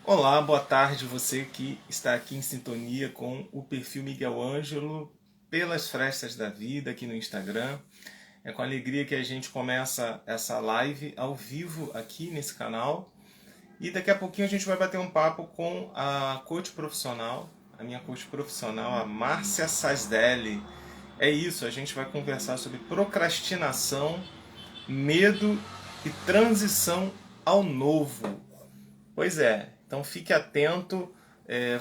Olá, boa tarde, você que está aqui em sintonia com o perfil Miguel Ângelo pelas Frestas da Vida aqui no Instagram. É com alegria que a gente começa essa live ao vivo aqui nesse canal. E daqui a pouquinho a gente vai bater um papo com a coach profissional, a minha coach profissional, a Márcia Sasdelli. É isso, a gente vai conversar sobre procrastinação, medo e transição ao novo. Pois é, então fique atento,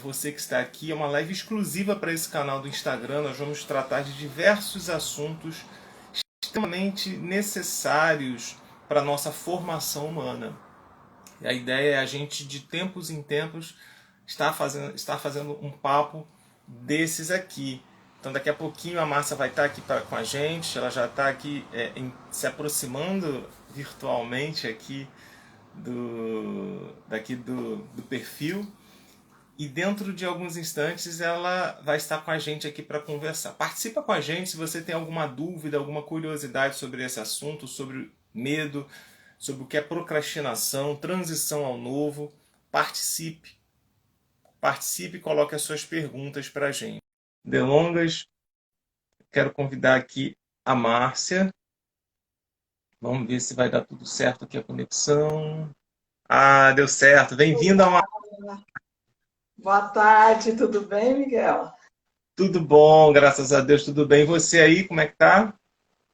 você que está aqui, é uma live exclusiva para esse canal do Instagram. Nós vamos tratar de diversos assuntos extremamente necessários para a nossa formação humana. E a ideia é a gente, de tempos em tempos, estar fazendo um papo desses aqui. Então daqui a pouquinho a Márcia vai estar aqui com a gente, ela já está aqui se aproximando virtualmente aqui do perfil, e dentro de alguns instantes ela vai estar com a gente aqui para conversar. Participa com a gente se você tem alguma dúvida, alguma curiosidade sobre esse assunto, sobre medo, sobre o que é procrastinação, transição ao novo. Participe, participe e coloque as suas perguntas para a gente. Delongas, quero convidar aqui a Márcia. Vamos ver se vai dar tudo certo aqui a conexão. Ah, deu certo. Bem-vinda, Márcia. Boa tarde, tudo bem, Miguel? Tudo bom, graças a Deus, tudo bem. E você aí, como é que tá?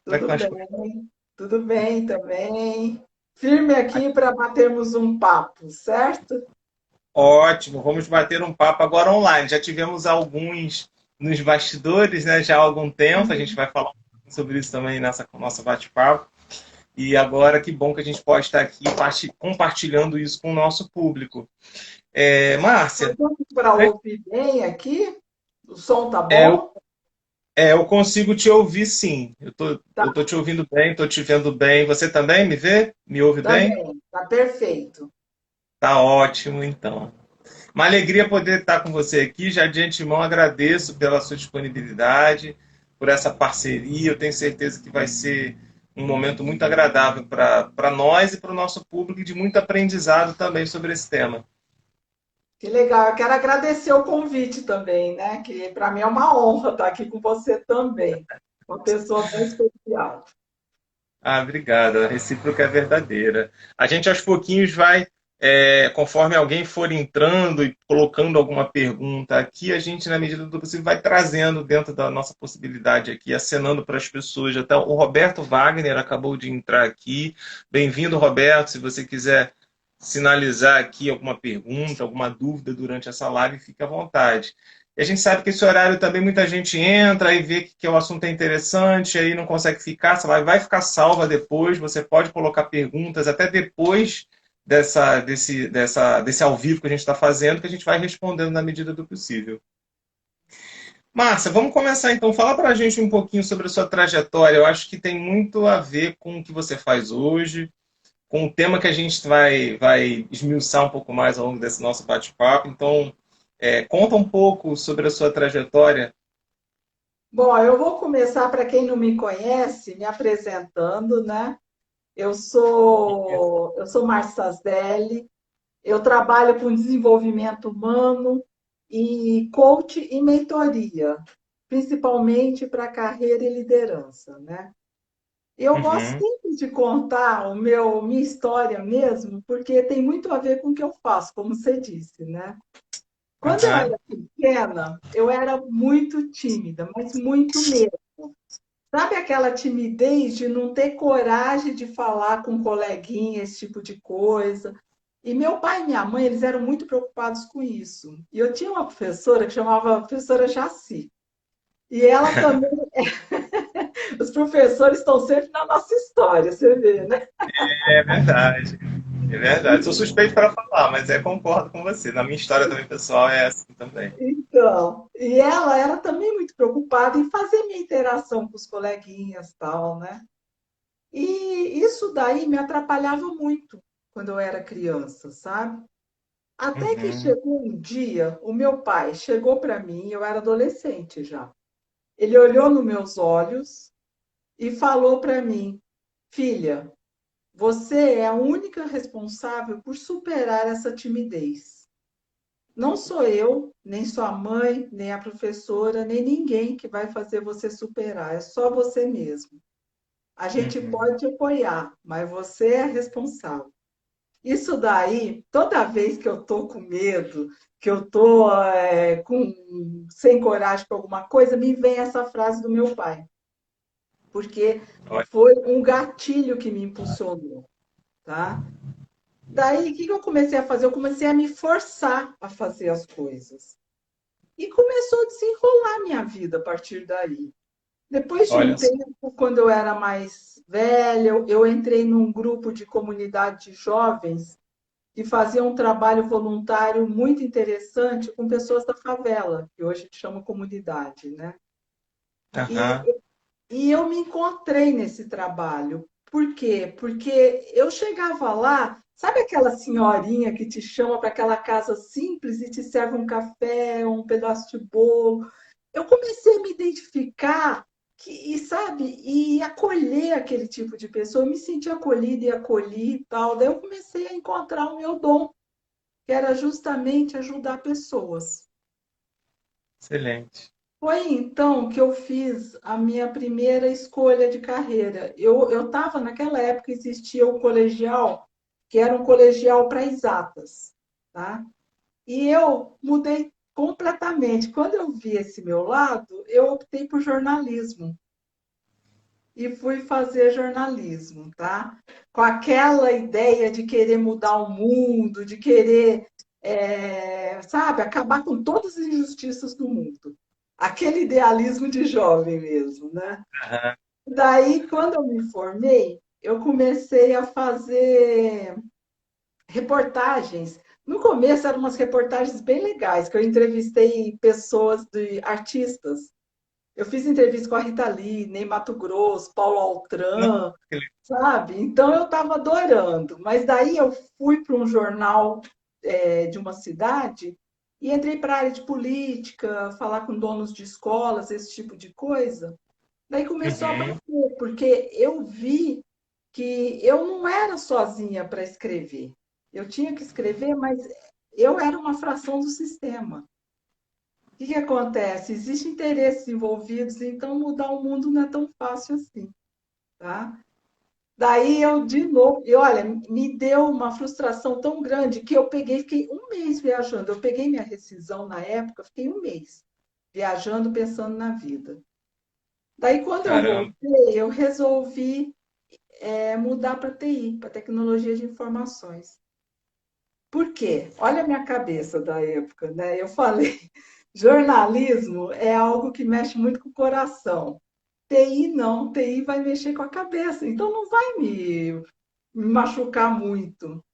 Como é que Tudo estão as coisas? bem, tudo bem também. Firme aqui para batermos um papo, certo? Ótimo, vamos bater um papo agora online. Já tivemos alguns nos bastidores, né? Já há algum tempo, a gente vai falar um pouco sobre isso também nessa nossa bate-papo. E agora, que bom que a gente pode estar aqui compartilhando isso com o nosso público. Tá Márcia, dando para ouvir bem aqui? O som tá é, eu, bom? eu consigo te ouvir sim. Eu tô Tá, te ouvindo bem, tô te vendo bem. Você também me vê? Me ouve bem? também, tá perfeito. Tá ótimo, então. Uma alegria poder estar com você aqui. Já de antemão agradeço pela sua disponibilidade, por essa parceria. Eu tenho certeza que vai ser um momento muito agradável para nós e para o nosso público, e de muito aprendizado também sobre esse tema. Que legal, eu quero agradecer o convite também, né? Que para mim é uma honra estar aqui com você também, uma pessoa tão especial. Ah, obrigado. A recíproca é verdadeira. A gente aos pouquinhos vai, conforme alguém for entrando e colocando alguma pergunta aqui, a gente, na medida do possível, vai trazendo dentro da nossa possibilidade aqui, acenando para as pessoas. Até o Roberto Wagner acabou de entrar aqui. Bem-vindo, Roberto. Se você quiser sinalizar aqui alguma pergunta, alguma dúvida durante essa live, fique à vontade. E a gente sabe que esse horário também muita gente entra e vê que o assunto é interessante, aí não consegue ficar, essa live vai ficar salva depois, você pode colocar perguntas até depois desse ao vivo que a gente está fazendo, que a gente vai respondendo na medida do possível. Márcia, vamos começar então. Fala para a gente um pouquinho sobre a sua trajetória. Eu acho que tem muito a ver com o que você faz hoje, com o tema que a gente vai esmiuçar um pouco mais ao longo desse nosso bate-papo. Então, conta um pouco sobre a sua trajetória. Bom, eu vou começar, para quem não me conhece, me apresentando, né? Eu sou Márcia Sasdelli, eu trabalho com desenvolvimento humano e coach e mentoria, principalmente para carreira e liderança, né? Eu gosto Uhum, sempre de contar minha história mesmo, porque tem muito a ver com o que eu faço, como você disse, né? Quando eu aham, era pequena, eu era muito tímida, mas muito mesmo. Sabe aquela timidez de não ter coragem de falar com um coleguinha, esse tipo de coisa? E meu pai e minha mãe, eles eram muito preocupados com isso. E eu tinha uma professora que chamava professora Jaci. E ela também, os professores estão sempre na nossa história, você vê, né? é verdade. É verdade. Sou suspeito para falar, mas concordo com você. Na minha história também, pessoal, é assim também. Então, e ela era também muito preocupada em fazer minha interação com os coleguinhas, tal, né? E isso daí me atrapalhava muito quando eu era criança, sabe? Até que Uhum. chegou um dia, o meu pai chegou para mim, eu era adolescente já. Ele olhou nos meus olhos e falou para mim: Filha, você é a única responsável por superar essa timidez. não sou eu, nem sua mãe, nem a professora, nem ninguém que vai fazer você superar. É só você mesmo. A gente Uhum. pode te apoiar, mas você é responsável. Isso daí, toda vez que eu tô com medo, que eu tô sem coragem para alguma coisa, me vem essa frase do meu pai, porque Olha, foi um gatilho que me impulsionou, tá? Daí, o que que eu comecei a fazer? Eu comecei a me forçar a fazer as coisas. E começou a desenrolar minha vida a partir daí. Depois de um olha só. tempo, quando eu era mais velha, eu entrei num grupo de comunidade de jovens que faziam um trabalho voluntário muito interessante com pessoas da favela, que hoje a gente chama comunidade, né? E, Aham. e eu me encontrei nesse trabalho. Por quê? Porque eu chegava lá, sabe aquela senhorinha que te chama para aquela casa simples e te serve um café, um pedaço de bolo? Eu comecei a me identificar e sabe, e acolher aquele tipo de pessoa. Eu me senti acolhida e acolhi e tal. Daí eu comecei a encontrar o meu dom, que era justamente ajudar pessoas. Excelente. Foi então que eu fiz a minha primeira escolha de carreira. Eu estava, naquela época, existia o colegial, que era um colegial para exatas, tá? E eu mudei completamente. Quando eu vi esse meu lado, eu optei por jornalismo e fui fazer jornalismo, tá? Com aquela ideia de querer mudar o mundo, de querer, sabe, acabar com todas as injustiças do mundo. Aquele idealismo de jovem mesmo, né? Aham. Daí, quando eu me formei, eu comecei a fazer reportagens. No começo eram umas reportagens bem legais, que eu entrevistei pessoas de artistas. Eu fiz entrevista com a Rita Lee, Ney Matogrosso, Paulo Não, Altran, que legal. sabe? Então eu estava adorando. Mas daí eu fui para um jornal de uma cidade e entrei para a área de política, falar com donos de escolas, esse tipo de coisa. Daí começou a Uhum. bater, porque eu vi que eu não era sozinha para escrever. Eu tinha que escrever, mas eu era uma fração do sistema. O que que acontece? Existem interesses envolvidos, então mudar o mundo não é tão fácil assim, tá? Daí eu, de novo, e olha, me deu uma frustração tão grande que eu peguei, fiquei um mês viajando. Eu peguei minha rescisão na época, fiquei um mês viajando, pensando na vida. Daí, quando eu Caramba. voltei, eu resolvi mudar para TI, para tecnologia de informações. Por quê? Olha a minha cabeça da época, né? Eu falei, jornalismo é algo que mexe muito com o coração. TI não, TI vai mexer com a cabeça, então não vai me machucar muito,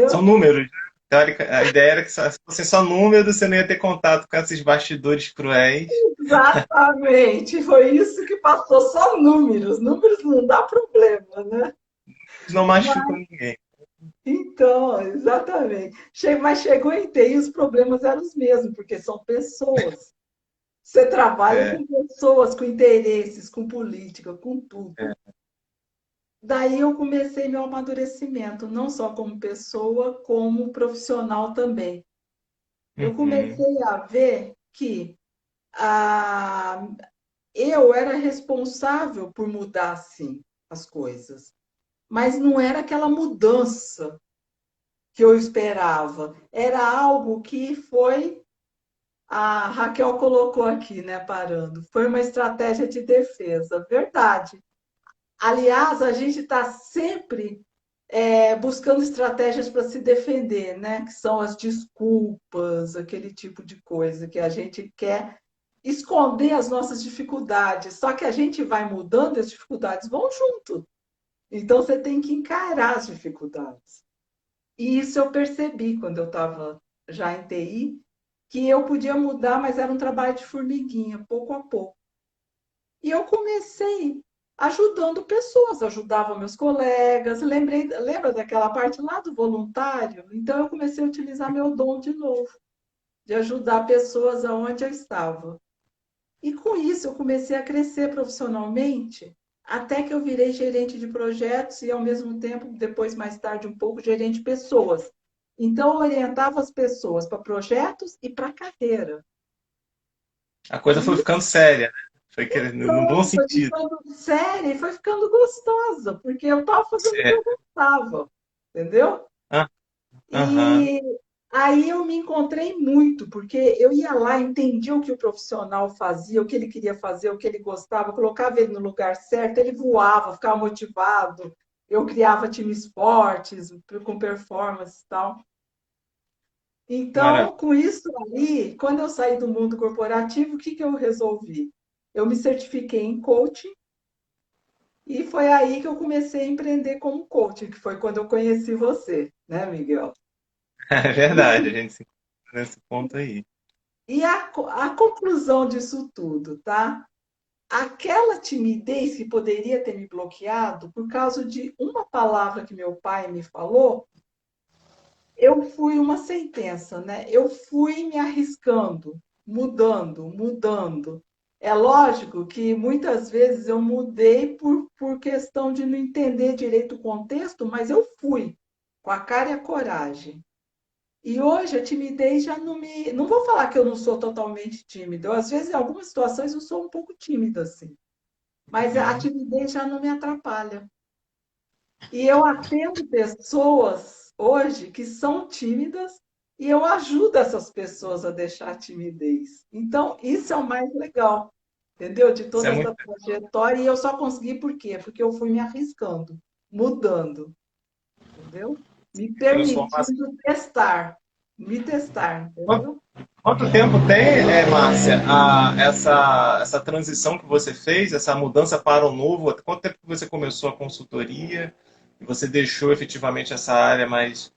São entendeu? números, né? A ideia era que se fossem só números, você não ia ter contato com esses bastidores cruéis. Exatamente, foi isso que passou, só números. Números não dá problema, né? Eles não machucam ninguém. Então, exatamente. Mas chegou em TI, os problemas eram os mesmos, porque são pessoas. Você trabalha É, com pessoas, com interesses, com política, com é. tudo. Daí eu comecei meu amadurecimento, não só como pessoa, como profissional também. Eu Uhum. comecei a ver que ah, eu era responsável por mudar, sim, as coisas. Mas não era aquela mudança que eu esperava. Era algo que foi. A Raquel colocou aqui, né, parando. Foi uma estratégia de defesa, verdade. Aliás, a gente está sempre buscando estratégias para se defender, né? Que são as desculpas, aquele tipo de coisa que a gente quer esconder as nossas dificuldades. Só que a gente vai mudando e as dificuldades vão junto. Então você tem que encarar as dificuldades. E isso eu percebi quando eu estava já em TI, que eu podia mudar, mas era um trabalho de formiguinha, pouco a pouco. E eu comecei ajudando pessoas, ajudava meus colegas, lembra daquela parte lá do voluntário? Então eu comecei a utilizar meu dom de novo, de ajudar pessoas aonde eu estava. E com isso eu comecei a crescer profissionalmente, até que eu virei gerente de projetos e ao mesmo tempo, depois mais tarde um pouco, gerente de pessoas. Então, eu orientava as pessoas para projetos e para carreira. A coisa foi E ficando séria, né? Foi no bom foi sentido. ficando séria e foi ficando gostosa, porque eu estava fazendo o que eu É. gostava, entendeu? Ah, aham. E aí eu me encontrei muito, porque eu ia lá, entendia o que o profissional fazia, o que ele queria fazer, o que ele gostava, colocava ele no lugar certo, ele voava, ficava motivado, eu criava times fortes, com performance e tal. Maravilha. Então, com isso aí, quando eu saí do mundo corporativo, o que que eu resolvi? Eu me certifiquei em coaching e foi aí que eu comecei a empreender como coach, que foi quando eu conheci você, né, Miguel? É verdade, a gente se encontra nesse ponto aí. E a conclusão disso tudo, tá? Aquela timidez que poderia ter me bloqueado por causa de uma palavra que meu pai me falou, eu fui uma sentença, né? Eu fui me arriscando, mudando, mudando. É lógico que muitas vezes eu mudei por questão de não entender direito o contexto, mas eu fui com a cara e a coragem. E hoje a timidez já não me. Não vou falar que eu não sou totalmente tímida. Eu, às vezes, em algumas situações, eu sou um pouco tímida, assim. Mas a Uhum. timidez já não me atrapalha. E eu atendo pessoas hoje que são tímidas e eu ajudo essas pessoas a deixar a timidez. Então, isso é o mais legal, entendeu? De Isso toda é muito essa trajetória. E eu só consegui por quê? Porque eu fui me arriscando, mudando, entendeu? Me transformação. permitindo testar, me testar, Quanto entendeu? quanto tempo tem, Márcia, essa transição que você fez, essa mudança para o novo? Quanto tempo que você começou a consultoria e você deixou efetivamente essa área mais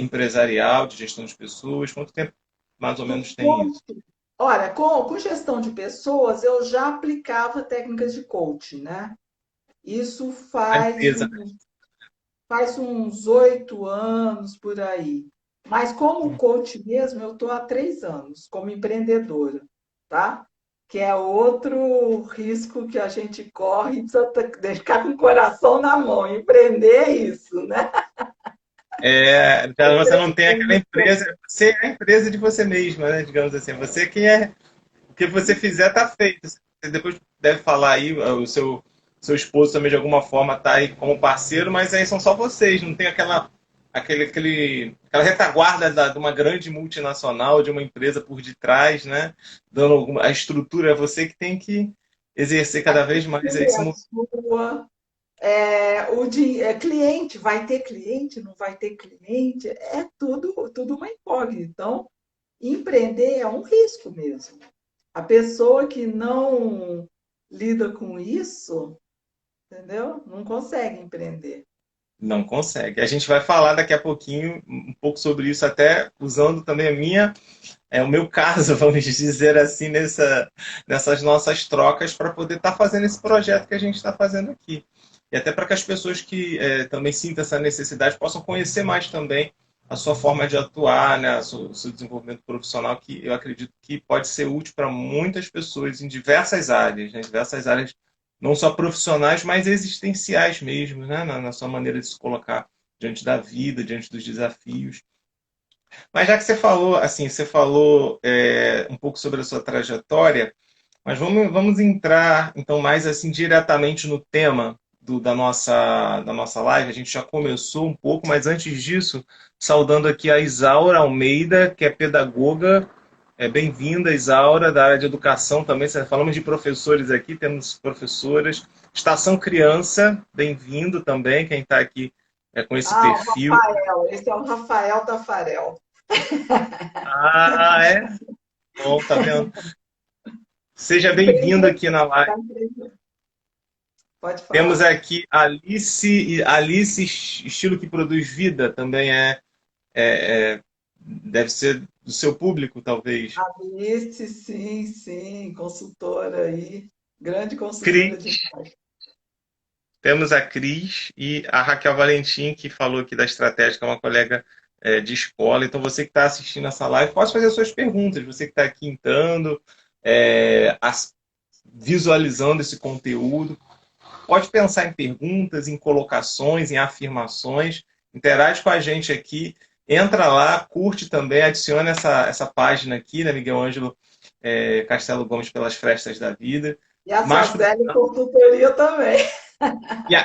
empresarial, de gestão de pessoas? Quanto tempo mais ou Do menos tem isso? coaching. Olha, com gestão de pessoas, eu já aplicava técnicas de coaching, né? Isso A empresa. faz uns 8 anos por aí. Mas como coach mesmo, eu estou há 3 anos como empreendedora, tá? Que é outro risco que a gente corre, precisa ficar com o coração na mão. Empreender é isso, né? Já você não tem aquela empresa, você é a empresa de você mesma, né? Digamos assim, você que é, o que você fizer está feito. Você depois deve falar aí, o seu esposo também de alguma forma está aí como parceiro, mas aí são só vocês, não tem aquela retaguarda de uma grande multinacional, de uma empresa por detrás, né? Dando a estrutura, é você que tem que exercer cada vez mais É esse a sua. Cliente, vai ter cliente, não vai ter cliente, é tudo uma incógnita. Então, empreender é um risco mesmo. A pessoa que não lida com isso, entendeu? Não consegue empreender. não consegue. A gente vai falar daqui a pouquinho um pouco sobre isso, até usando também o meu caso, vamos dizer assim, nessas nossas trocas para poder estar fazendo esse projeto que a gente está fazendo aqui. E até para que as pessoas que também sintam essa necessidade possam conhecer mais também a sua forma de atuar, né, o seu desenvolvimento profissional, que eu acredito que pode ser útil para muitas pessoas em diversas áreas, né, diversas áreas não só profissionais, mas existenciais mesmo, né, na sua maneira de se colocar diante da vida, diante dos desafios. Mas já que você falou, assim, você falou um pouco sobre a sua trajetória, mas vamos entrar então mais assim diretamente no tema da nossa live. A gente já começou um pouco, mas antes disso, saudando aqui a Isaura Almeida, que é pedagoga. Bem-vinda, Isaura, da área de educação também. Falamos de professores aqui, temos professoras. Estação Criança, bem-vindo também, quem está aqui com esse Ah, o perfil. Rafael, esse é o Rafael Tafarel. Ah, é? Bom, tá vendo? Seja bem-vindo aqui na Empreendedor, live. tá empreendendo. Pode Temos falar. aqui Alice Estilo que Produz Vida, também deve ser do seu público, talvez. Alice, sim, sim, consultora aí, grande consultora de Cris, temos a Cris e a Raquel Valentim, que falou aqui da estratégia, que é uma colega de escola. Então, você que está assistindo essa live, pode fazer suas perguntas. Você que está aqui entrando, visualizando esse conteúdo. Pode pensar em perguntas, em colocações, em afirmações. Interage com a gente aqui. Entra lá, curte também, adiciona essa página aqui, né, Miguel Ângelo Castelo Gomes pelas Frestas da Vida. E a Mais pro Sazeli Consultoria também.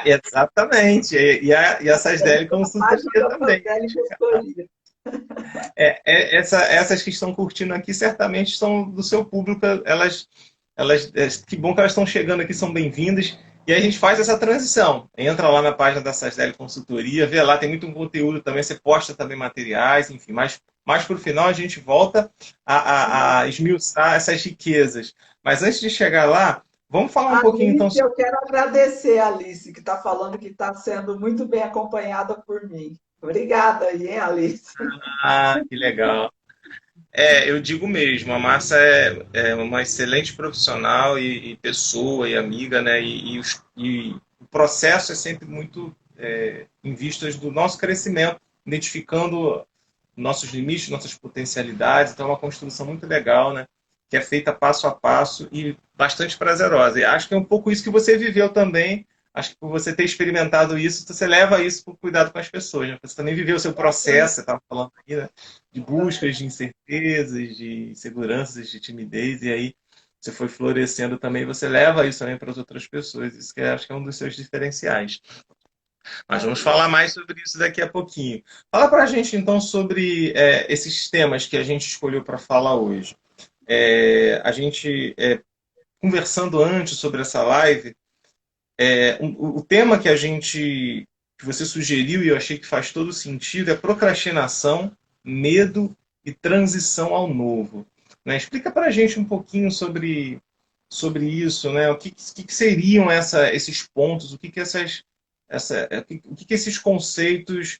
exatamente, e a SASDL A página Consultoria da também. Sazeli Consultoria. Essas que estão curtindo aqui certamente são do seu público, que bom que elas estão chegando aqui, são bem-vindas. E aí a gente faz essa transição. Entra lá na página da SASDL Consultoria, vê lá, tem muito conteúdo também, você posta também materiais, enfim. Mas mais para o final a gente volta a esmiuçar essas riquezas. Mas antes de chegar lá, vamos falar um pouquinho então Alice, sobre... eu quero agradecer a Alice, que está falando que está sendo muito bem acompanhada por mim. Obrigada aí, hein, Alice? Ah, que legal. Eu digo mesmo, a Márcia é uma excelente profissional e pessoa e amiga, né? E o processo é sempre muito em vistas do nosso crescimento, identificando nossos limites, nossas potencialidades. Então, é uma construção muito legal, né? Que é feita passo a passo e bastante prazerosa. E acho que é um pouco isso que você viveu também. Acho que por você ter experimentado isso, você leva isso para o cuidado com as pessoas. Né? Você também viveu o seu processo, você estava falando aí, né? De buscas, de incertezas, de inseguranças, de timidez, e aí você foi florescendo também, você leva isso também para as outras pessoas. Isso que eu acho que é um dos seus diferenciais. Mas vamos falar mais sobre isso daqui a pouquinho. Fala para a gente então sobre esses temas que a gente escolheu para falar hoje. A gente, conversando antes sobre essa live, o tema que você sugeriu e eu achei que faz todo sentido é procrastinação, medo e transição ao novo. Né? Explica para a gente um pouquinho sobre isso, né? O que seriam esses pontos, o que esses conceitos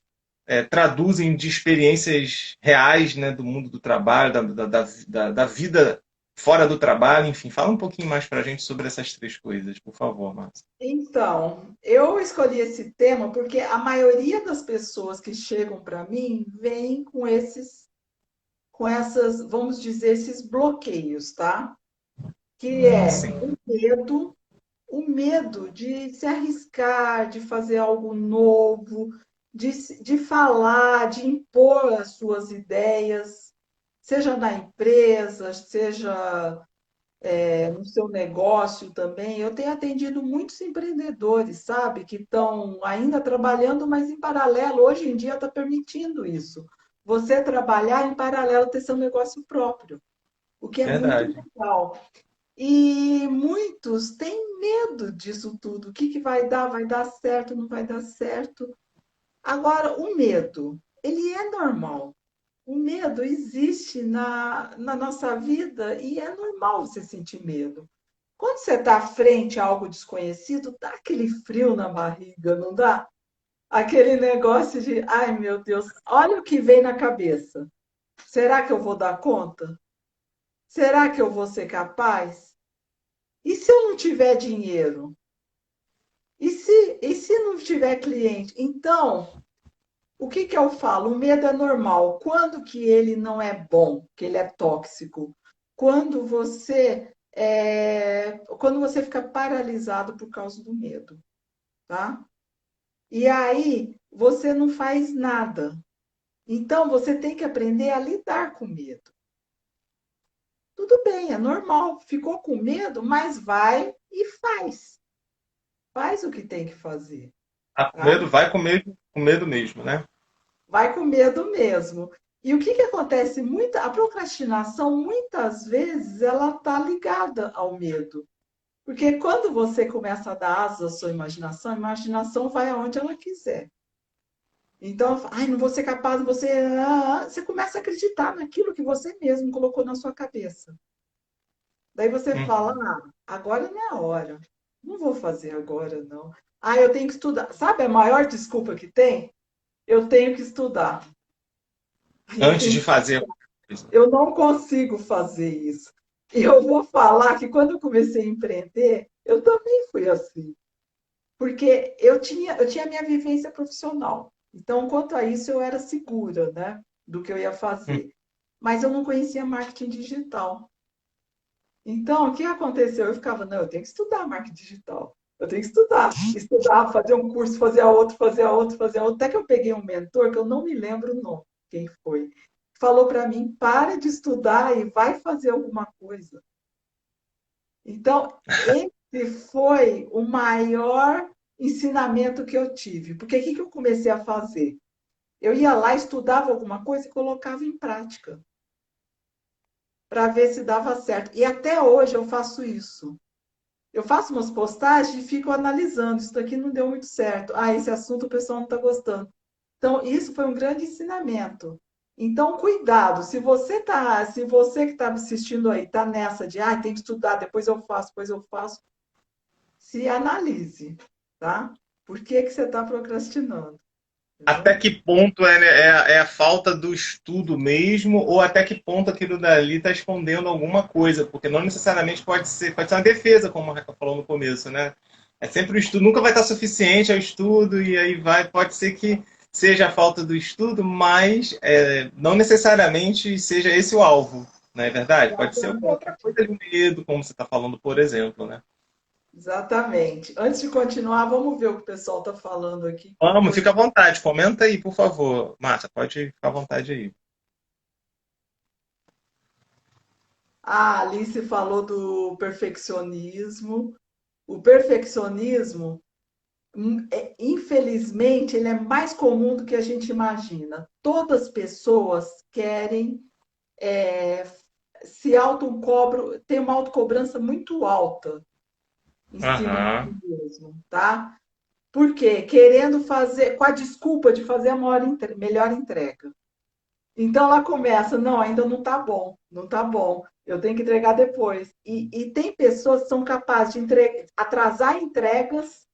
traduzem de experiências reais, né, do mundo do trabalho, da vida fora do trabalho, enfim. Fala um pouquinho mais para a gente sobre essas três coisas, por favor, Márcia. Então, eu escolhi esse tema porque a maioria das pessoas que chegam para mim vem com essas, vamos dizer, esses bloqueios, tá? Que é Sim. o medo de se arriscar, de fazer algo novo, de falar, de impor as suas ideias, seja na empresa, seja no seu negócio também. Eu tenho atendido muitos empreendedores, sabe, que estão ainda trabalhando, mas em paralelo, hoje em dia está permitindo isso. Você trabalhar em paralelo, ter seu negócio próprio, o que é muito Verdade. legal. E muitos têm medo disso tudo. O que que vai dar? Vai dar certo? Não vai dar certo? Agora, o medo, ele é normal. O medo existe na nossa vida e é normal você sentir medo. Quando você está frente a algo desconhecido, dá aquele frio na barriga, não dá? Aquele negócio de, ai meu Deus, olha o que vem na cabeça. Será que eu vou dar conta? Será que eu vou ser capaz? E se eu não tiver dinheiro? E se não tiver cliente? Então, o que que eu falo? O medo é normal. Quando que ele não é bom, que ele é tóxico? Quando você fica paralisado por causa do medo, tá? E aí você não faz nada. Então você tem que aprender a lidar com medo. Tudo bem, é normal. Ficou com medo, mas vai e faz. Faz o que tem que fazer, Tá com tá? medo, vai com medo mesmo, né? Vai com medo mesmo. E o que que acontece? A procrastinação, muitas vezes, ela está ligada ao medo. Porque quando você começa a dar asas à sua imaginação, a imaginação vai aonde ela quiser. Então, ai, não vou ser capaz, você começa a acreditar naquilo que você mesmo colocou na sua cabeça. Daí você fala, Uhum. agora não é a hora. Não vou fazer agora, não. Ah, eu tenho que estudar. Sabe a maior desculpa que tem? Eu tenho que estudar. Ai, eu Antes tenho de que fazer. Eu não consigo fazer isso. E eu vou falar que quando eu comecei a empreender, eu também fui assim. Porque eu tinha a minha vivência profissional. Então, quanto a isso, eu era segura, né, do que eu ia fazer. Mas eu não conhecia marketing digital. Então, o que aconteceu? Eu ficava, não, eu tenho que estudar marketing digital. Eu tenho que estudar, fazer um curso, fazer a outro, fazer a outro, fazer a outro. Até que eu peguei um mentor, que eu não me lembro o nome. quem foi. Falou para mim, para de estudar e vai fazer alguma coisa. Então, esse foi o maior ensinamento que eu tive. Porque o que eu comecei a fazer? Eu ia lá, estudava alguma coisa e colocava em prática, para ver se dava certo. E até hoje eu faço isso. Eu faço umas postagens e fico analisando. Isso daqui não deu muito certo. Ah, esse assunto o pessoal não está gostando. Então, isso foi um grande ensinamento. Então, cuidado. Se você que está me assistindo aí está nessa de, tem que estudar, depois eu faço, se analise, tá? Por que que você está procrastinando? Até Entendeu? que ponto é a falta do estudo mesmo, ou até que ponto aquilo dali está escondendo alguma coisa? Porque não necessariamente pode ser uma defesa, como a Raquel falou no começo, né? É sempre o estudo, nunca vai estar suficiente ao estudo, e aí pode ser que seja a falta do estudo, mas não necessariamente seja esse o alvo, não é verdade? Pode ser alguma outra Exatamente. coisa de medo, como você está falando, por exemplo, né? Exatamente. Antes de continuar, vamos ver o que o pessoal está falando aqui. Qual Vamos, foi? fica à vontade, comenta aí, por favor. Márcia, pode ficar à vontade aí. A Alice falou do perfeccionismo. O perfeccionismo, infelizmente, ele é mais comum do que a gente imagina. Todas as pessoas querem é, se autocobram, tem uma autocobrança muito alta em cima de Aham. si mesmo, tá? Por quê? Querendo fazer, com a desculpa de fazer a melhor entrega. Então ela começa, não, ainda não está bom, não está bom, eu tenho que entregar depois. E tem pessoas que são capazes de atrasar entregas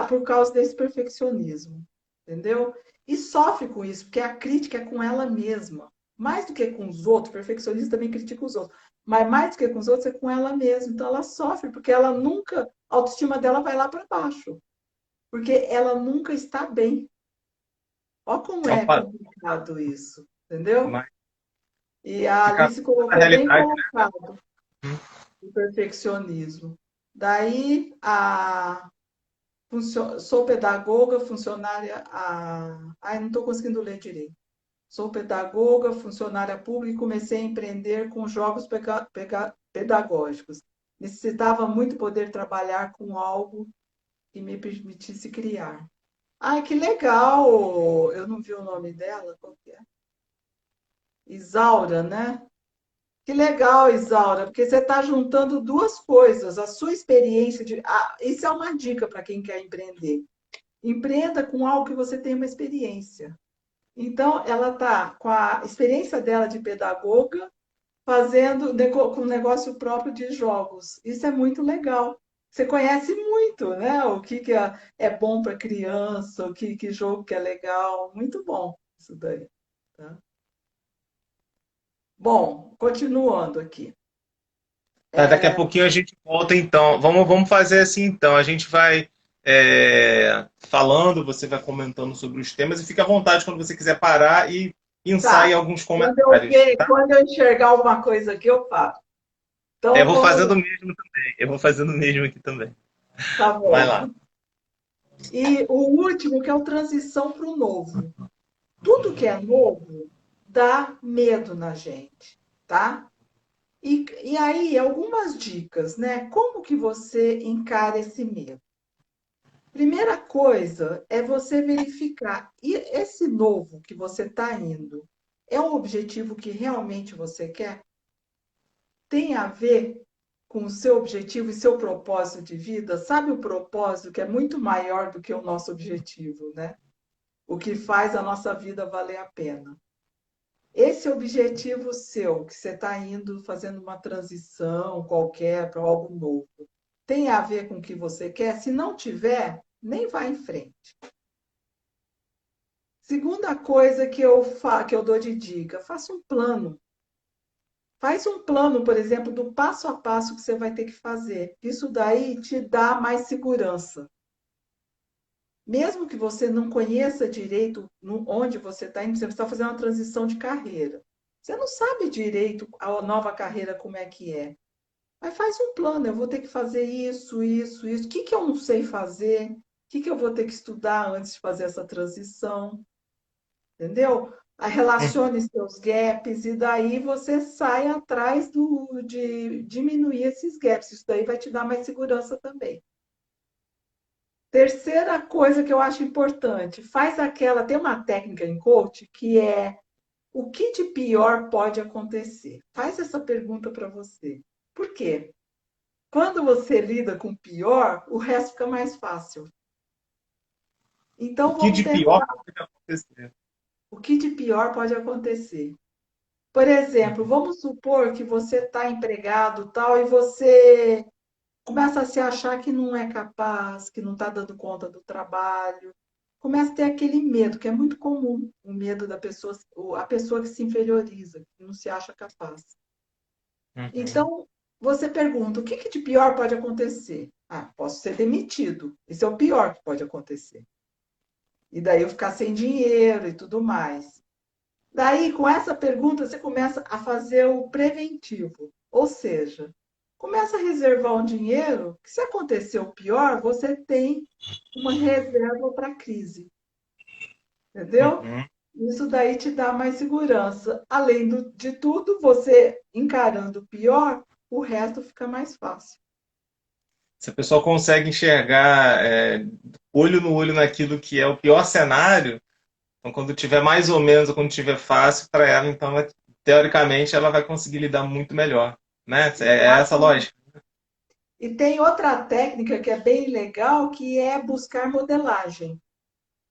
por causa desse perfeccionismo, entendeu? E sofre com isso, porque a crítica é com ela mesma. Mais do que com os outros, o perfeccionista também critica os outros, mas mais do que com os outros é com ela mesma. Então ela sofre, porque ela nunca, a autoestima dela vai lá para baixo, porque ela nunca está bem. Olha como é Opa, complicado isso, entendeu? mas E a fica Alice na colocou bem realidade, colocado né? o perfeccionismo. Daí, sou pedagoga, funcionária. Ai, não estou conseguindo ler direito. Sou pedagoga, funcionária pública e comecei a empreender com jogos pedagógicos. Necessitava muito poder trabalhar com algo que me permitisse criar. Ai, que legal! Eu não vi o nome dela, qual que é? Isaura, né? Que legal, Isaura, porque você está juntando duas coisas, a sua experiência de. Isso é uma dica para quem quer empreender. Empreenda com algo que você tem uma experiência. Então, ela está com a experiência dela de pedagoga, fazendo com um negócio próprio de jogos. Isso é muito legal. Você conhece muito, né? O que é bom para criança, que jogo que é legal. Muito bom isso daí. Tá? Bom, continuando aqui. Tá, daqui a pouquinho a gente volta então. Vamos fazer assim então. A gente vai falando, você vai comentando sobre os temas e fica à vontade quando você quiser parar e pensar Tá. em alguns comentários. Tá? Quando eu enxergar alguma coisa aqui, eu falo. Eu Então, vou vamos fazendo o lá. mesmo também. Eu vou fazendo o mesmo aqui também. Tá Vai bom. lá. E o último, que é o transição para o novo. Tudo que é novo dá medo na gente, tá? E aí, algumas dicas, né? Como que você encara esse medo? Primeira coisa é você verificar, e esse novo que você está indo, é um objetivo que realmente você quer? Tem a ver com o seu objetivo e seu propósito de vida? Sabe o propósito que é muito maior do que o nosso objetivo, né? O que faz a nossa vida valer a pena. Esse objetivo seu, que você está indo fazendo uma transição qualquer para algo novo, tem a ver com o que você quer? Se não tiver, nem vá em frente. Segunda coisa que eu dou de dica, faça um plano. Faz um plano, por exemplo, do passo a passo que você vai ter que fazer. Isso daí te dá mais segurança. Mesmo que você não conheça direito onde você está indo, você está fazendo uma transição de carreira. Você não sabe direito a nova carreira como é que é. Mas faz um plano, eu vou ter que fazer isso, isso, isso. O que eu não sei fazer? O que eu vou ter que estudar antes de fazer essa transição? Entendeu? relacione seus gaps e daí você sai atrás de diminuir esses gaps. Isso daí vai te dar mais segurança também. Terceira coisa que eu acho importante, tem uma técnica em coach que é o que de pior pode acontecer? Faz essa pergunta para você. Por quê? Quando você lida com o pior, o resto fica mais fácil. O Então que vamos de pensar, pior pode acontecer? o que de pior pode acontecer? Por exemplo, Uhum. vamos supor que você está empregado tal e você começa a se achar que não é capaz, que não está dando conta do trabalho. Começa a ter aquele medo, que é muito comum, o medo da pessoa, a pessoa que se inferioriza, que não se acha capaz. Uhum. Então, você pergunta, o que de pior pode acontecer? Ah, posso ser demitido. Isso é o pior que pode acontecer. E daí eu ficar sem dinheiro e tudo mais. Daí, com essa pergunta, você começa a fazer o preventivo. Ou seja, começa a reservar um dinheiro que, se acontecer o pior, você tem uma reserva para a crise. Entendeu? Uhum. Isso daí te dá mais segurança. Além de tudo, você encarando o pior, o resto fica mais fácil. Se a pessoa consegue enxergar olho no olho naquilo que é o pior cenário, então quando tiver mais ou menos ou quando tiver fácil para ela, então teoricamente ela vai conseguir lidar muito melhor, né? É essa a lógica. E tem outra técnica que é bem legal, que é buscar modelagem.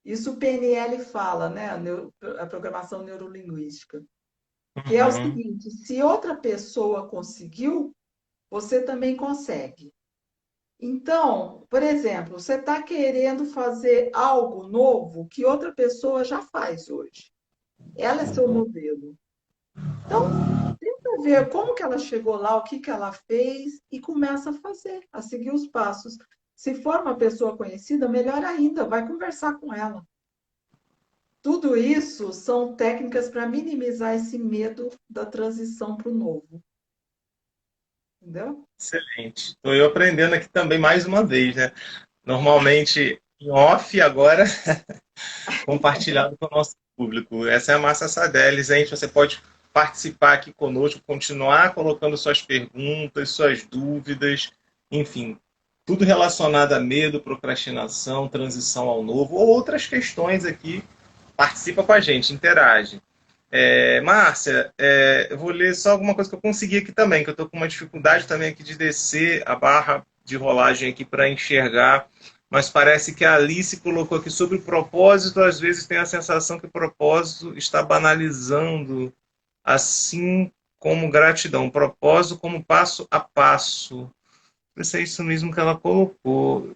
Isso o PNL fala, né? A programação neurolinguística. Que é o Uhum. seguinte: se outra pessoa conseguiu, você também consegue. Então, por exemplo, você está querendo fazer algo novo que outra pessoa já faz hoje. Ela é seu modelo. Então, tenta ver como que ela chegou lá, o que que ela fez e começa a fazer, a seguir os passos. Se for uma pessoa conhecida, melhor ainda, vai conversar com ela. Tudo isso são técnicas para minimizar esse medo da transição para o novo, entendeu? Excelente. Estou eu aprendendo aqui também mais uma vez, né? Normalmente em off, agora compartilhado com o nosso público. Essa é a Márcia Sadeles, gente. Você pode participar aqui conosco, continuar colocando suas perguntas, suas dúvidas, enfim, tudo relacionado a medo, procrastinação, transição ao novo, ou outras questões aqui. Participa com a gente, interage. Márcia, eu vou ler só alguma coisa que eu consegui aqui também, que eu estou com uma dificuldade também aqui de descer a barra de rolagem aqui para enxergar, mas parece que a Alice colocou aqui sobre o propósito, às vezes tem a sensação que o propósito está banalizando, assim como gratidão, propósito como passo a passo. Não sei se é isso mesmo que ela colocou.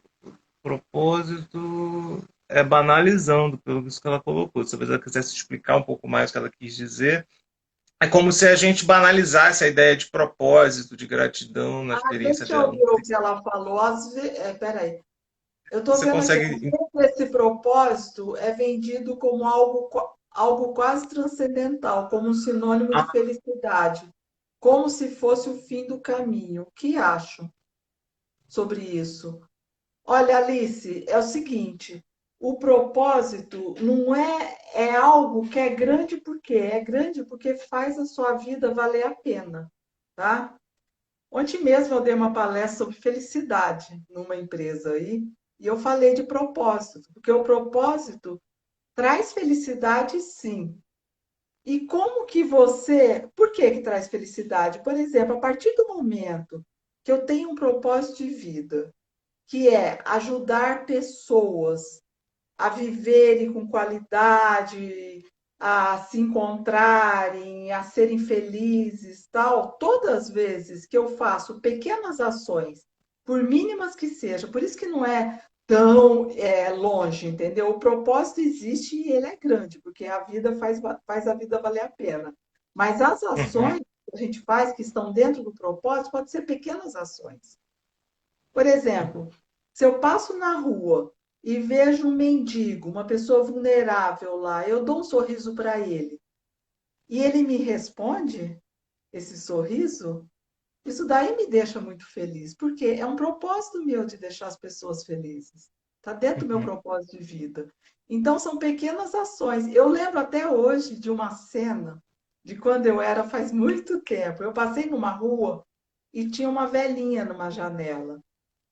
Propósito banalizando, pelo visto que ela colocou. Talvez ela quisesse explicar um pouco mais o que ela quis dizer. É como se a gente banalizasse a ideia de propósito, de gratidão na Ah, experiência deixa eu dela. ver o que ela falou. Peraí. Eu estou Você vendo aqui, consegue. às vezes esse propósito é vendido como algo quase transcendental, como um sinônimo de Ah, felicidade, como se fosse o fim do caminho. O que acho sobre isso? Olha, Alice, é o seguinte: o propósito não é algo que é grande porque faz a sua vida valer a pena, tá? Ontem mesmo eu dei uma palestra sobre felicidade numa empresa aí, e eu falei de propósito, porque o propósito traz felicidade, sim. E como que por que que traz felicidade? Por exemplo, a partir do momento que eu tenho um propósito de vida, que é ajudar pessoas a viverem com qualidade, a se encontrarem, a serem felizes, tal. Todas as vezes que eu faço pequenas ações, por mínimas que sejam, por isso que não é tão longe, entendeu? O propósito existe e ele é grande, porque a vida faz a vida valer a pena. Mas as uhum. ações que a gente faz, que estão dentro do propósito, podem ser pequenas ações. Por exemplo, se eu passo na rua e vejo um mendigo, uma pessoa vulnerável lá, eu dou um sorriso para ele e ele me responde esse sorriso, isso daí me deixa muito feliz, porque é um propósito meu de deixar as pessoas felizes. Está dentro do meu Uhum. propósito de vida. Então, são pequenas ações. Eu lembro até hoje de uma cena de quando eu era, faz muito tempo. Eu passei numa rua e tinha uma velhinha numa janela.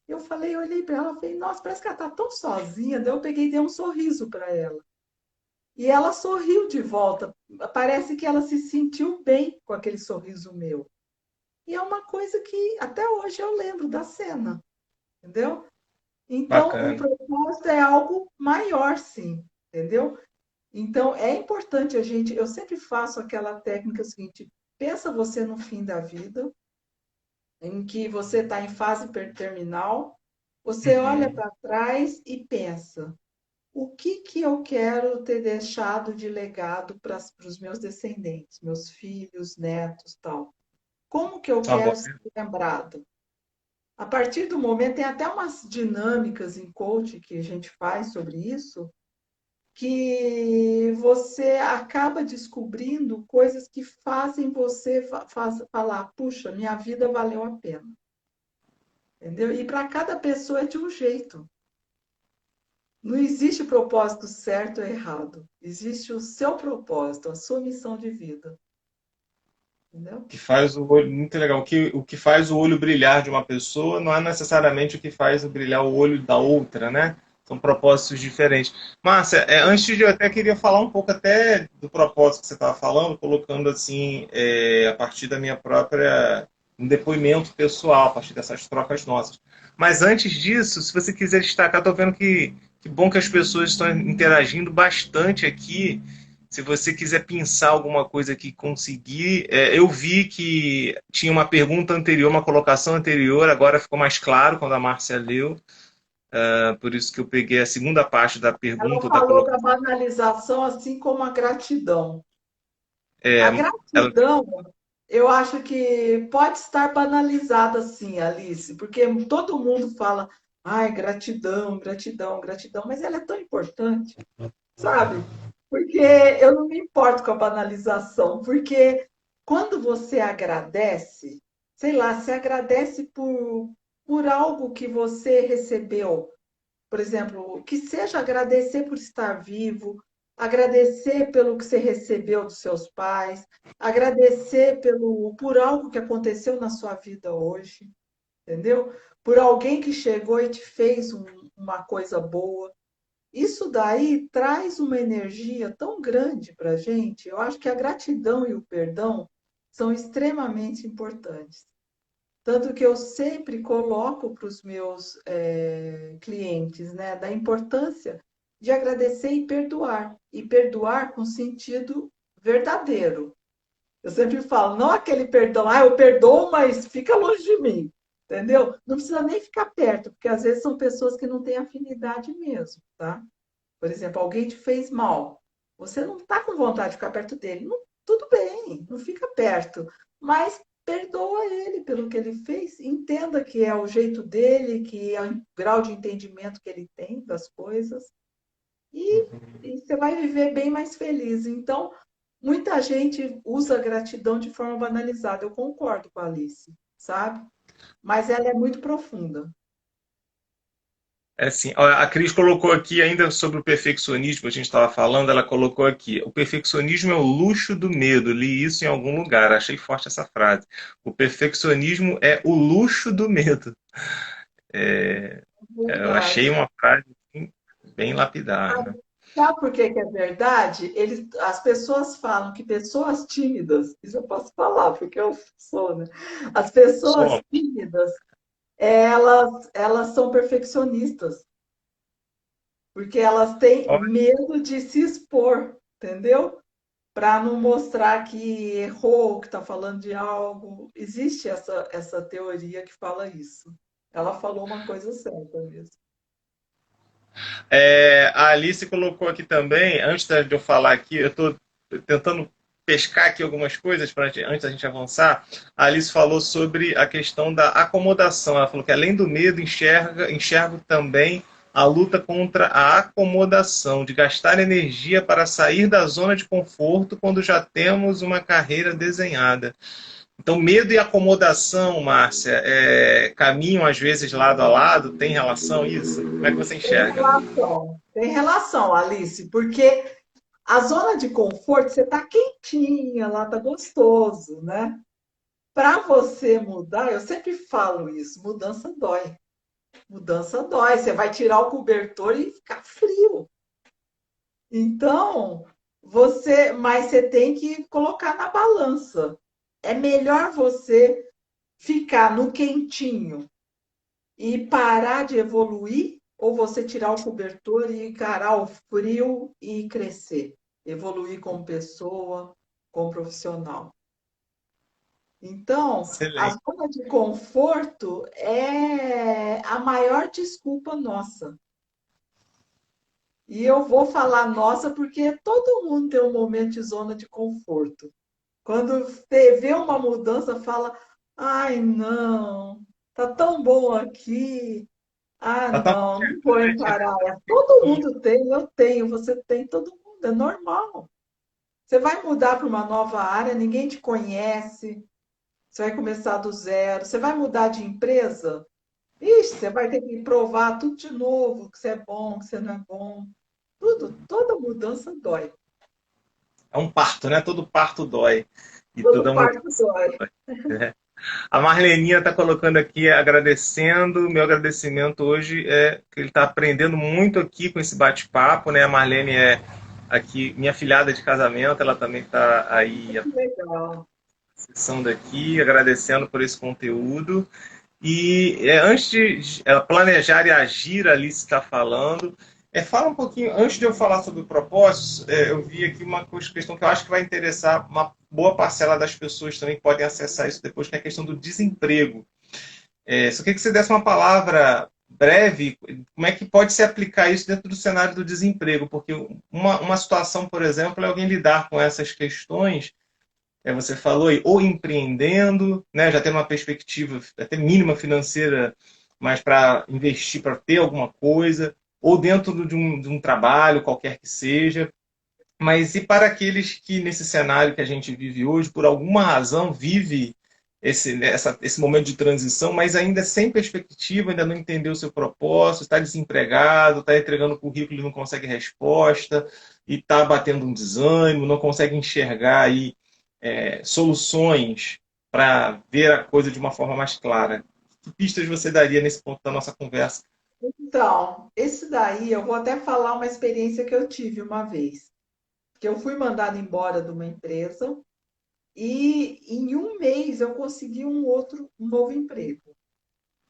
Eu falei, eu olhei para ela e falei, nossa, parece que ela está tão sozinha. Daí eu peguei e dei um sorriso para ela. E ela sorriu de volta. Parece que ela se sentiu bem com aquele sorriso meu. E é uma coisa que até hoje eu lembro da cena, entendeu? Então, o Bacana. propósito é algo maior, sim, entendeu? Então, é importante a gente. Eu sempre faço aquela técnica seguinte: pensa você no fim da vida, em que você está em fase terminal, você olha Uhum. para trás e pensa: o que que eu quero ter deixado de legado para os meus descendentes, meus filhos, netos, tal? Como que eu Tá bom. quero ser lembrado? A partir do momento, tem até umas dinâmicas em coaching que a gente faz sobre isso, que você acaba descobrindo coisas que fazem você falar, puxa, minha vida valeu a pena. Entendeu? E para cada pessoa é de um jeito. Não existe propósito certo ou errado. Existe o seu propósito, a sua missão de vida. Entendeu? Que faz o olho, muito legal. O que faz o olho brilhar de uma pessoa não é necessariamente o que faz brilhar o olho da outra, né? São propósitos diferentes. Márcia, antes de eu até queria falar um pouco até do propósito que você estava falando, colocando assim, a partir da minha própria um depoimento pessoal, a partir dessas trocas nossas. Mas antes disso, se você quiser destacar, estou vendo que bom que as pessoas estão interagindo bastante aqui. Se você quiser pensar alguma coisa que conseguir, eu vi que tinha uma pergunta anterior, uma colocação anterior, agora ficou mais claro quando a Márcia leu, por isso que eu peguei a segunda parte da Ela pergunta ou da falou da colocação. banalização, assim como a gratidão. É, A ela, gratidão, eu acho que pode estar banalizada assim, Alice, porque todo mundo fala, ai, gratidão, gratidão, gratidão, mas ela é tão importante, sabe? Porque eu não me importo com a banalização, porque quando você agradece, sei lá, se agradece por algo que você recebeu, por exemplo, que seja agradecer por estar vivo, agradecer pelo que você recebeu dos seus pais, agradecer por algo que aconteceu na sua vida hoje, entendeu? Por alguém que chegou e te fez uma coisa boa. Isso daí traz uma energia tão grande para a gente. Eu acho que a gratidão e o perdão são extremamente importantes. Tanto que eu sempre coloco para os meus clientes, né, da importância de agradecer e perdoar com sentido verdadeiro. Eu sempre falo, não aquele perdão, eu perdoo, mas fica longe de mim, entendeu? Não precisa nem ficar perto, porque às vezes são pessoas que não têm afinidade mesmo, tá? Por exemplo, alguém te fez mal, você não está com vontade de ficar perto dele, não, tudo bem, não fica perto, mas perdoa ele pelo que ele fez, entenda que é o jeito dele, que é o grau de entendimento que ele tem das coisas, e, e você vai viver bem mais feliz. Então, muita gente usa a gratidão de forma banalizada, eu concordo com a Alice, sabe? Mas ela é muito profunda. assim, a Cris colocou aqui ainda sobre o perfeccionismo, que a gente estava falando, ela colocou aqui, o perfeccionismo é o luxo do medo. Li isso em algum lugar, achei forte essa frase. O perfeccionismo é o luxo do medo. É, eu achei Verdade. uma frase assim, bem lapidar, né? Sabe por que que é verdade? As pessoas falam que pessoas tímidas, isso eu posso falar, porque eu sou, né? As pessoas Som. tímidas, elas são perfeccionistas, porque elas têm medo de se expor, entendeu? Para não mostrar que errou, que está falando de algo. Existe essa teoria que fala isso. Ela falou uma coisa certa mesmo. A Alice colocou aqui também, antes de eu falar aqui, eu estou tentando pescar aqui algumas coisas antes da gente avançar. A Alice falou sobre a questão da acomodação. Ela falou que além do medo, enxergo também a luta contra a acomodação, de gastar energia para sair da zona de conforto quando já temos uma carreira desenhada. Então, medo e acomodação, Márcia, caminham às vezes lado a lado? Tem relação isso? Como é que você enxerga? Tem relação, Alice, porque a zona de conforto, você está quentinha lá, tá gostoso, né? Para você mudar, eu sempre falo isso, mudança dói. Mudança dói. Você vai tirar o cobertor e ficar frio. Então, mas você tem que colocar na balança. É melhor você ficar no quentinho e parar de evoluir, ou você tirar o cobertor e encarar o frio e crescer, evoluir como pessoa, como profissional. Então, a Excelente. zona de conforto é a maior desculpa nossa. E eu vou falar nossa porque todo mundo tem um momento de zona de conforto. Quando vê uma mudança, fala: ai, não, tá tão bom aqui. Ah, Ela tá não, não vou encarar. Todo mundo tem, eu tenho, você tem, todo mundo, é normal. Você vai mudar para uma nova área, ninguém te conhece, você vai começar do zero, você vai mudar de empresa, ixi, você vai ter que provar tudo de novo, que você é bom, que você não é bom. Tudo, toda mudança dói. É um parto, né? Todo parto dói. E Todo toda parto mudança dói. dói. É. A Marleninha está colocando aqui, agradecendo. Meu agradecimento hoje é que ele está aprendendo muito aqui com esse bate-papo, né? A Marlene é aqui minha filhada de casamento, ela também está aí Que legal. acessando aqui, agradecendo por esse conteúdo. E antes de planejar e agir, ali se está falando. Fala um pouquinho, antes de eu falar sobre o propósito, eu vi aqui uma questão que eu acho que vai interessar uma boa parcela das pessoas também que podem acessar isso depois, que é a questão do desemprego. Só queria que você desse uma palavra breve, como é que pode se aplicar isso dentro do cenário do desemprego, porque uma situação, por exemplo, é alguém lidar com essas questões você falou aí, ou empreendendo, né, já tendo uma perspectiva até mínima financeira, mas para investir, para ter alguma coisa, ou dentro de um trabalho, qualquer que seja. Mas e para aqueles que, nesse cenário que a gente vive hoje, por alguma razão, vive esse momento de transição, mas ainda sem perspectiva, ainda não entendeu o seu propósito, está desempregado, está entregando currículo e não consegue resposta, e está batendo um desânimo, não consegue enxergar aí soluções para ver a coisa de uma forma mais clara. Que pistas você daria nesse ponto da nossa conversa? Então, esse daí eu vou até falar uma experiência que eu tive uma vez. Que eu fui mandada embora de uma empresa e em um mês eu consegui um novo emprego.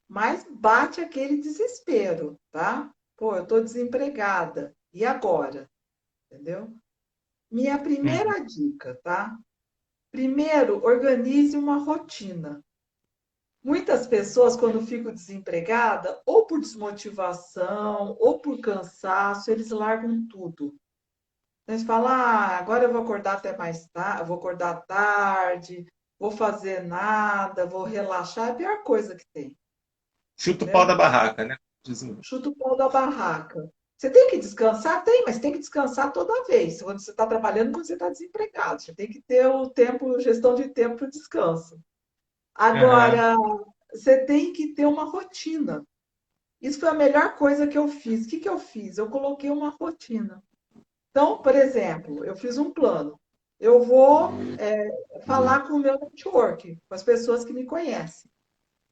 Mas bate aquele desespero, tá? Pô, eu tô desempregada. E agora? Entendeu? Minha Uhum. primeira dica, tá? Primeiro, organize uma rotina. Muitas pessoas, quando ficam desempregadas, ou por desmotivação, ou por cansaço, eles largam tudo. Eles falam, agora eu vou acordar até mais tarde, vou acordar tarde, vou fazer nada, vou relaxar, é a pior coisa que tem, Chuta o pau da entendeu? barraca, né? Dizem. Chuta o pau da barraca. Você tem que descansar? Tem, mas tem que descansar toda vez. Quando você está trabalhando, quando você está desempregado. Você tem que ter o tempo, gestão de tempo para descanso. Uhum. Agora, você tem que ter uma rotina. Isso foi a melhor coisa que eu fiz. O que que eu fiz? Eu coloquei uma rotina. Então, por exemplo, eu fiz um plano. Eu vou falar com o meu network, com as pessoas que me conhecem.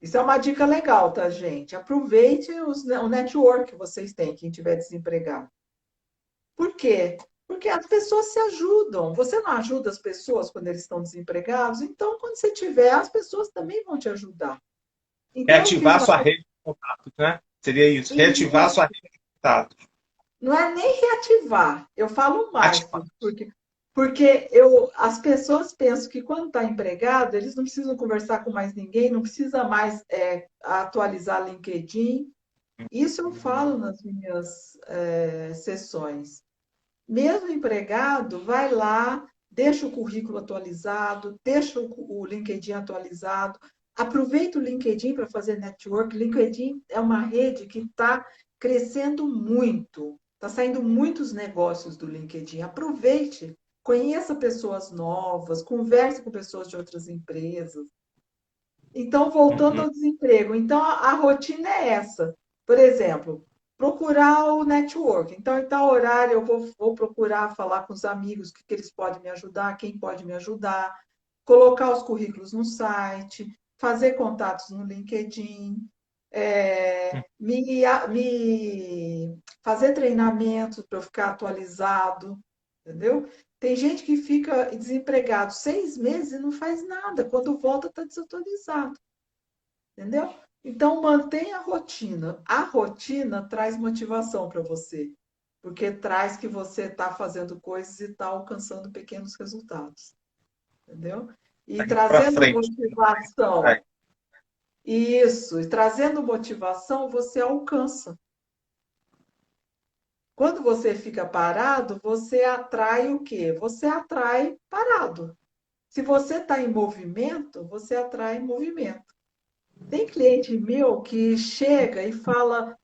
Isso é uma dica legal, tá, gente? Aproveite o network que vocês têm, quem tiver desempregado. Por quê? Porque as pessoas se ajudam. Você não ajuda as pessoas quando eles estão desempregados, então quando você tiver, as pessoas também vão te ajudar. Então eu fiz Reativar uma. sua rede de contatos, né? Seria isso, reativar sua rede de contatos. Não é nem reativar, eu falo mais, Ativar. porque as pessoas pensam que quando está empregado, eles não precisam conversar com mais ninguém, não precisa mais atualizar LinkedIn. Isso eu falo nas minhas sessões. Mesmo empregado, vai lá, deixa o currículo atualizado, deixa o LinkedIn atualizado, aproveita o LinkedIn para fazer network. LinkedIn é uma rede que está crescendo muito, está saindo muitos negócios do LinkedIn. Aproveite. conheça pessoas novas, converse com pessoas de outras empresas. Então, voltando Uhum. ao desemprego, então a rotina é essa. Por exemplo, procurar o network. Então, em tal horário eu vou procurar falar com os amigos, o que eles podem me ajudar, quem pode me ajudar, colocar os currículos no site, fazer contatos no LinkedIn, fazer treinamento para eu ficar atualizado, entendeu? Tem gente que fica desempregado 6 meses e não faz nada. Quando volta, está desatualizado, entendeu? Então, mantenha a rotina. A rotina traz motivação para você, porque traz que você está fazendo coisas e está alcançando pequenos resultados, entendeu? E Tá indo para trazendo frente. motivação, Vai. isso, e trazendo motivação, você alcança. Quando você fica parado, você atrai o quê? Você atrai parado. Se você está em movimento, você atrai movimento. Tem cliente meu que chega e fala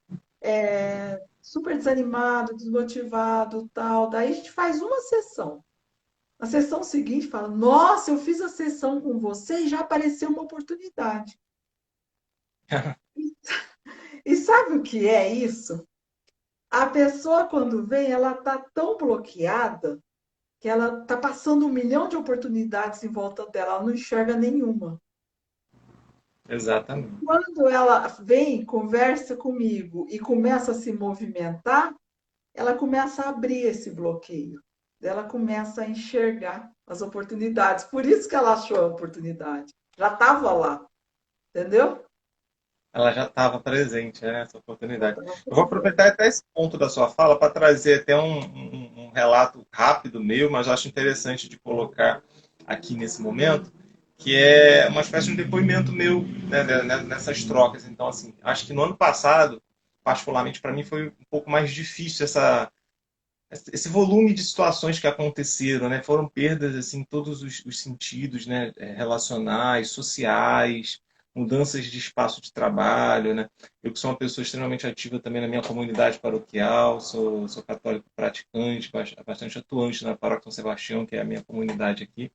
super desanimado, desmotivado, tal. Daí a gente faz uma sessão. Na sessão seguinte fala: Nossa, eu fiz a sessão com você e já apareceu uma oportunidade. E sabe o que é isso? A pessoa, quando vem, ela está tão bloqueada que ela está passando 1 milhão de oportunidades em volta dela, ela não enxerga nenhuma. Exatamente. Quando ela vem, conversa comigo e começa a se movimentar, ela começa a abrir esse bloqueio. Ela começa a enxergar as oportunidades. Por isso que ela achou a oportunidade. Já estava lá, entendeu? Ela já estava presente, né, nessa Já oportunidade. estava Eu vou presente. aproveitar até esse ponto da sua fala para trazer até um relato rápido meu, mas eu acho interessante de colocar aqui nesse momento, que é uma espécie de um depoimento meu, né, nessas trocas. Então, assim, acho que no ano passado, particularmente para mim, foi um pouco mais difícil esse volume de situações que aconteceram, né? Foram perdas assim, em todos os sentidos, né? Relacionais, sociais, mudanças de espaço de trabalho, né? Eu que sou uma pessoa extremamente ativa também na minha comunidade paroquial, sou católico praticante, bastante atuante na Paróquia São Sebastião, que é a minha comunidade aqui,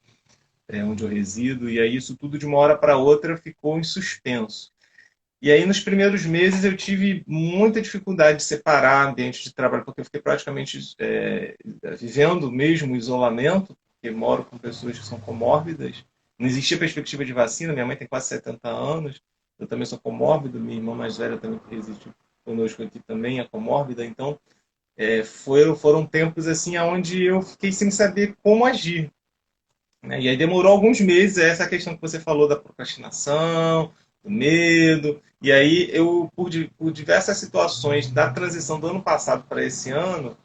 onde eu resido, e aí isso tudo de uma hora para outra ficou em suspenso. E aí, nos primeiros meses, eu tive muita dificuldade de separar ambiente de trabalho, porque eu fiquei praticamente vivendo mesmo o isolamento, porque moro com pessoas que são comórbidas. Não existia perspectiva de vacina, minha mãe tem quase 70 anos, eu também sou comórbido, minha irmã mais velha também que reside conosco aqui também é comórbida, então foram tempos assim onde eu fiquei sem saber como agir, né? E aí demorou alguns meses, essa questão que você falou da procrastinação, do medo. E aí eu, por diversas situações da transição do ano passado para esse ano,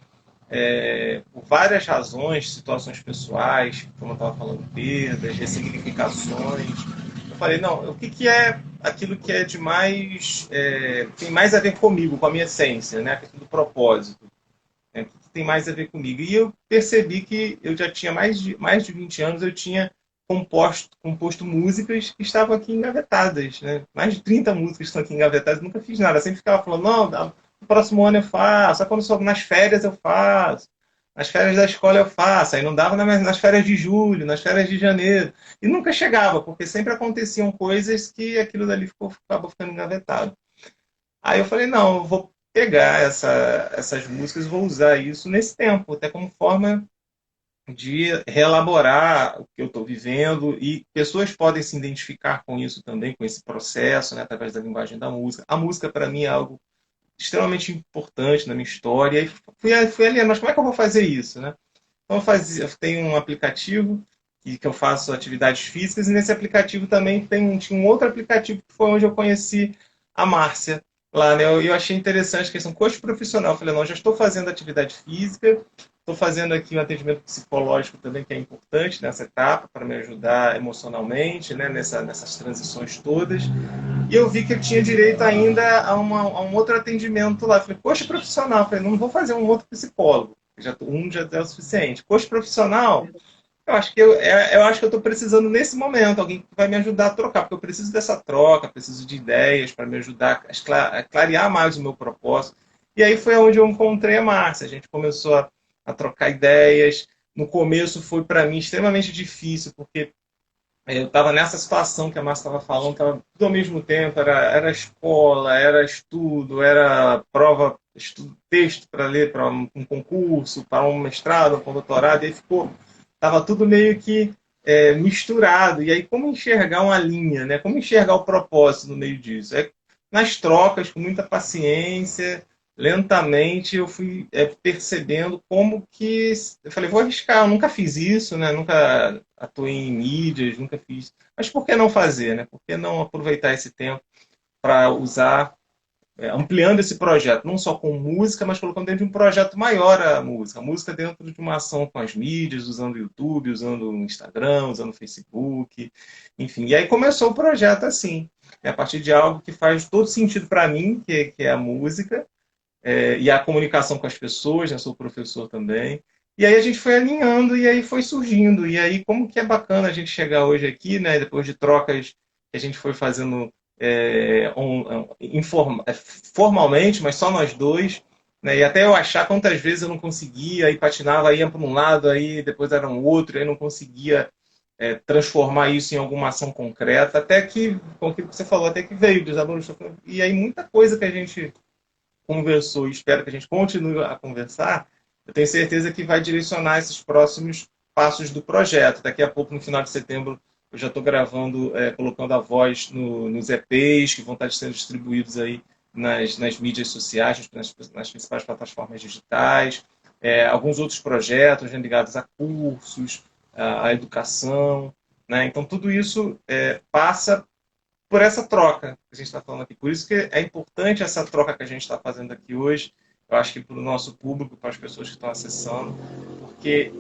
por várias razões, situações pessoais, como eu estava falando, perdas, ressignificações, eu falei, não, o que, que é aquilo que é de mais, tem mais a ver comigo, com a minha essência, né? A questão do propósito, né? O que tem mais a ver comigo. E eu percebi que eu já tinha mais de 20 anos, eu tinha composto músicas que estavam aqui engavetadas. Né? Mais de 30 músicas estão aqui engavetadas, nunca fiz nada. Eu sempre ficava falando, não, no próximo ano eu faço, só quando nas férias eu faço. Nas férias da escola eu faço, aí não dava nas férias de julho, nas férias de janeiro. E nunca chegava, porque sempre aconteciam coisas que aquilo dali acabou ficando engavetado. Aí eu falei, não, eu vou pegar essas músicas e vou usar isso nesse tempo, até como forma de reelaborar o que eu estou vivendo, e pessoas podem se identificar com isso também, com esse processo, né, através da linguagem da música. A música, para mim, é algo extremamente importante na minha história, e fui ali, mas como é que eu vou fazer isso? Né? Então eu tenho um aplicativo que eu faço atividades físicas, e nesse aplicativo também tinha um outro aplicativo que foi onde eu conheci a Márcia lá, né? Eu achei interessante a questão coach profissional. Eu falei, não, já estou fazendo atividade física, estou fazendo aqui um atendimento psicológico também, que é importante nessa etapa, para me ajudar emocionalmente, né? Nessas transições todas. E eu vi que eu tinha direito ainda a um outro atendimento lá. Eu falei, coach profissional. Eu falei, não vou fazer um outro psicólogo. Já é o suficiente. Coach profissional, eu acho que eu estou precisando nesse momento alguém que vai me ajudar a trocar, porque eu preciso dessa troca, preciso de ideias para me ajudar a clarear mais o meu propósito. E aí foi onde eu encontrei a Márcia. A gente começou a trocar ideias, no começo foi para mim extremamente difícil, porque eu estava nessa situação que a Márcia estava falando, estava tudo ao mesmo tempo, era escola, era estudo, era prova, estudo, texto para ler para um concurso, para um mestrado, para um doutorado, e aí estava tudo meio que misturado. E aí como enxergar uma linha, né? Como enxergar o propósito no meio disso? Nas trocas, com muita paciência, lentamente eu fui percebendo como que eu falei, vou arriscar, eu nunca fiz isso, né? Nunca atuei em mídias, nunca fiz. Mas por que não fazer, né? Por que não aproveitar esse tempo para usar, ampliando esse projeto, não só com música, mas colocando dentro de um projeto maior a música dentro de uma ação com as mídias, usando o YouTube, usando o Instagram, usando o Facebook, enfim. E aí começou o projeto assim, a partir de algo que faz todo sentido para mim, que é a música, e a comunicação com as pessoas, né? Sou professor também. E aí a gente foi alinhando e aí foi surgindo. E aí como que é bacana a gente chegar hoje aqui, né? Depois de trocas que a gente foi fazendo formalmente, mas só nós dois. Né? E até eu achar quantas vezes eu não conseguia, aí patinava, ia para um lado, aí depois era um outro, aí não conseguia transformar isso em alguma ação concreta, até que, com aquilo que você falou, até que veio dos alunos. E aí muita coisa que a gente conversou e espero que a gente continue a conversar, eu tenho certeza que vai direcionar esses próximos passos do projeto. Daqui a pouco, no final de setembro, eu já estou gravando, colocando a voz nos EPs que vão estar sendo distribuídos aí nas mídias sociais, nas principais plataformas digitais. Alguns outros projetos, né, ligados a cursos, a educação. Né? Então, tudo isso passa por essa troca que a gente está falando aqui. Por isso que é importante essa troca que a gente está fazendo aqui hoje. Eu acho que para o nosso público, para as pessoas que estão acessando, porque